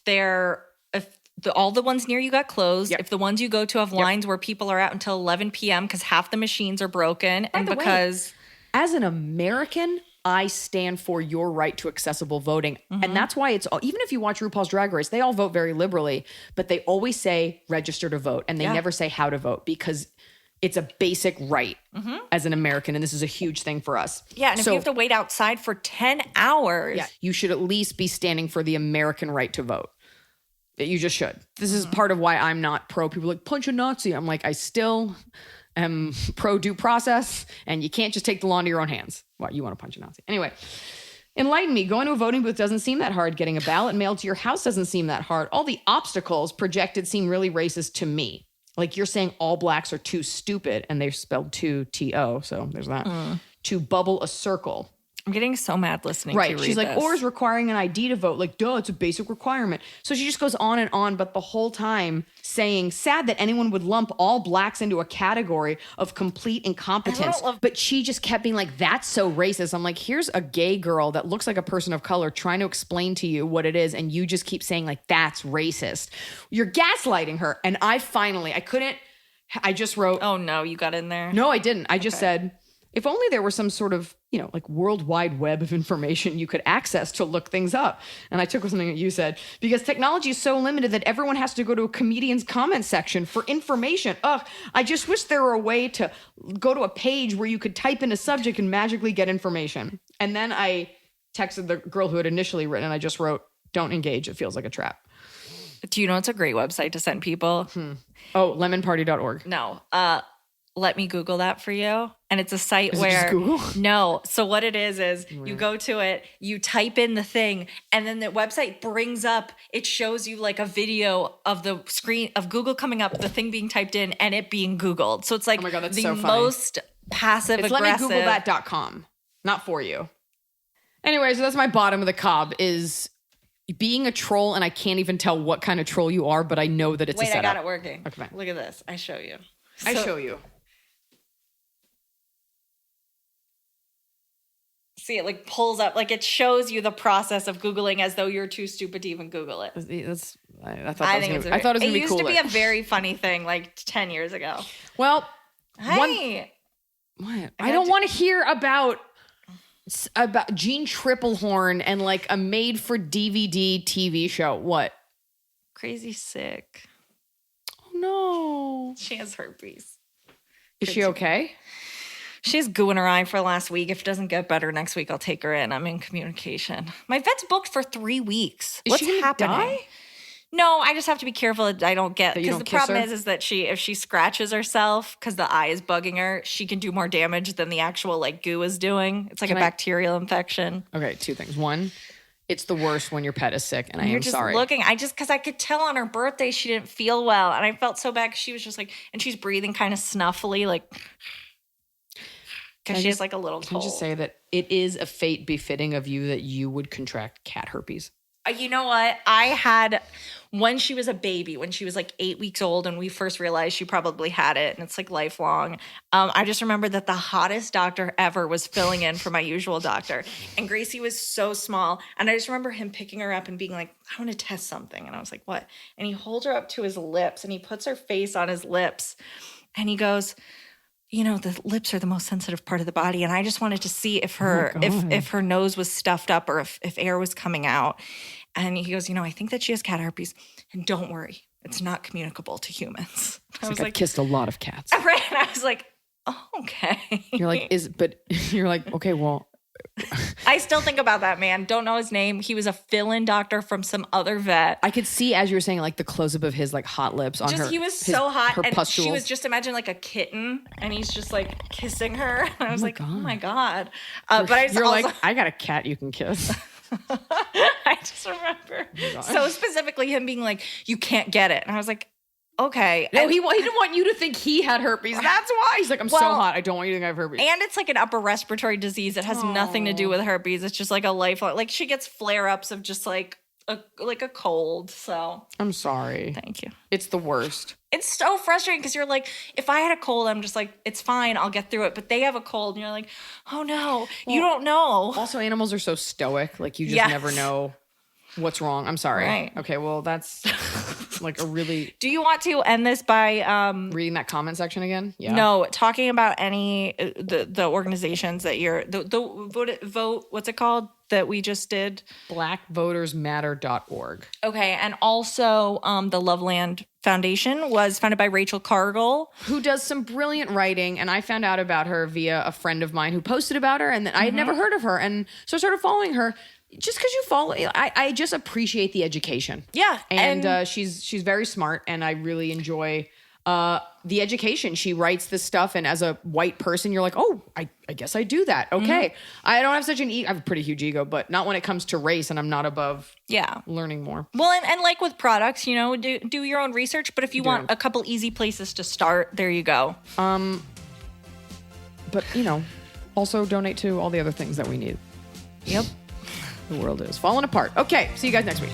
all the ones near you got closed, if the ones you go to have lines where people are out until 11 p.m. because half the machines are broken, and because... As an American, I stand for your right to accessible voting. And that's why it's all, even if you watch RuPaul's Drag Race, they all vote very liberally, but they always say register to vote. And they never say how to vote because it's a basic right as an American. And this is a huge thing for us. Yeah. And if you have to wait outside for 10 hours, you should at least be standing for the American right to vote. You just should. This is part of why I'm not pro people like punch a Nazi. I'm like, I still am pro due process, and you can't just take the law into your own hands. Well, you want to punch a Nazi. Anyway, enlighten me. Going to a voting booth doesn't seem that hard. Getting a ballot mailed to your house doesn't seem that hard. All the obstacles projected seem really racist to me. Like you're saying all blacks are too stupid, and they're spelled too T-O, so there's that. To bubble a circle. I'm getting so mad listening to you read She's like, this. or is requiring an ID to vote. Like, duh, it's a basic requirement. So she just goes on and on, but the whole time saying, sad that anyone would lump all blacks into a category of complete incompetence. But she just kept being like, that's so racist. I'm like, here's a gay girl that looks like a person of color trying to explain to you what it is. And you just keep saying like, that's racist. You're gaslighting her. And I just wrote. Oh no, you got in there? No, I didn't. I just said, if only there was some sort of, like World Wide Web of information you could access to look things up. And I took something that you said, because technology is so limited that everyone has to go to a comedian's comment section for information. Ugh, I just wish there were a way to go to a page where you could type in a subject and magically get information. And then I texted the girl who had initially written, and I just wrote, don't engage. It feels like a trap. Do you know it's a great website to send people? Oh, lemonparty.org. No. Let me Google that for you. And it's a site Is where... it just Google? No. So what it is you go to it, you type in the thing, and then the website brings up, it shows you like a video of the screen of Google coming up, the thing being typed in, and it being Googled. So it's like oh my God, that's the so funny. most passive it's aggressive... letmegooglethat.com. Not for you. Anyway, so that's my bottom of the cob is... being a troll, and I can't even tell what kind of troll you are, but I know that it's a setup. Wait, I got it working. Okay, fine. Look at this. I show you. I show you. See, it like pulls up, like it shows you the process of Googling as though you're too stupid to even Google it. I thought it was going to be cooler. It used to be a very funny thing like 10 years ago. Well, what? I don't want to hear about Jean Triplehorn and like a made-for-DVD TV show. What? Crazy sick. Oh, no. She has herpes. Is she okay? She has goo in her eye for last week. If it doesn't get better next week, I'll take her in. I'm in communication. My vet's booked for 3 weeks. What's happening? Die? No, I just have to be careful that I don't get... Because the problem is that if she scratches herself because the eye is bugging her, she can do more damage than the actual like goo is doing. It's like a bacterial infection. Okay, 2 things. 1, it's the worst when your pet is sick, and I am You're just sorry. Looking, because I could tell on her birthday she didn't feel well, and I felt so bad because she was just like... And she's breathing kind of snuffly, like... Because she has like a little cold. Can I just say that it is a fate befitting of you that you would contract cat herpes? You know what? I had, when she was a baby, when she was like 8 weeks old and we first realized she probably had it and it's like lifelong, I just remember that the hottest doctor ever was filling in for my usual doctor. And Gracie was so small. And I just remember him picking her up and being like, I want to test something. And I was like, what? And he holds her up to his lips and he puts her face on his lips. And he goes, you know, the lips are the most sensitive part of the body. And I just wanted to see if her if her nose was stuffed up or if air was coming out. And he goes, you know, I think that she has cat herpes. And don't worry, it's not communicable to humans. I was I've kissed a lot of cats. Right. And I was like, oh, okay. You're like, you're like, okay, well. I still think about that man. Don't know his name. He was a fill-in doctor from some other vet. I could see, as you were saying, like the close-up of his like hot lips on her. He was so hot. Her and pustules. she was just, imagine like a kitten and he's just like kissing her. And I was like, oh my God. But you're like, I got a cat you can kiss. I just remember so specifically him being like, you can't get it. And I was like, okay. No, he didn't want you to think he had herpes. That's why. He's like, I'm so hot. I don't want you to think I have herpes. And it's like an upper respiratory disease. It has nothing to do with herpes. It's just like a lifelong, like she gets flare-ups of just like a cold. So I'm sorry. Thank you. It's the worst. It's so frustrating because you're like, if I had a cold, I'm just like, it's fine. I'll get through it. But they have a cold and you're like, oh no, you don't know. Also, animals are so stoic. Like you just never know what's wrong. I'm sorry. Right. Okay, well, that's like a really... Do you want to end this by... reading that comment section again? Yeah. No, talking about any... the organizations that you're... The vote... What's it called? That we just did? BlackVotersMatter.org. Okay, and also the Loveland Foundation was founded by Rachel Cargill. Who does some brilliant writing, and I found out about her via a friend of mine who posted about her, and I had never heard of her, and so I started following her. Just because you follow, I just appreciate the education. Yeah. And she's very smart, and I really enjoy the education. She writes this stuff, and as a white person, you're like, oh, I guess I do that. Okay. I don't have such an I have a pretty huge ego, but not when it comes to race, and I'm not above learning more. Well, and like with products, you know, do your own research, but if you want a couple easy places to start, there you go. But, you know, also donate to all the other things that we need. Yep. The world is falling apart. Okay, see you guys next week.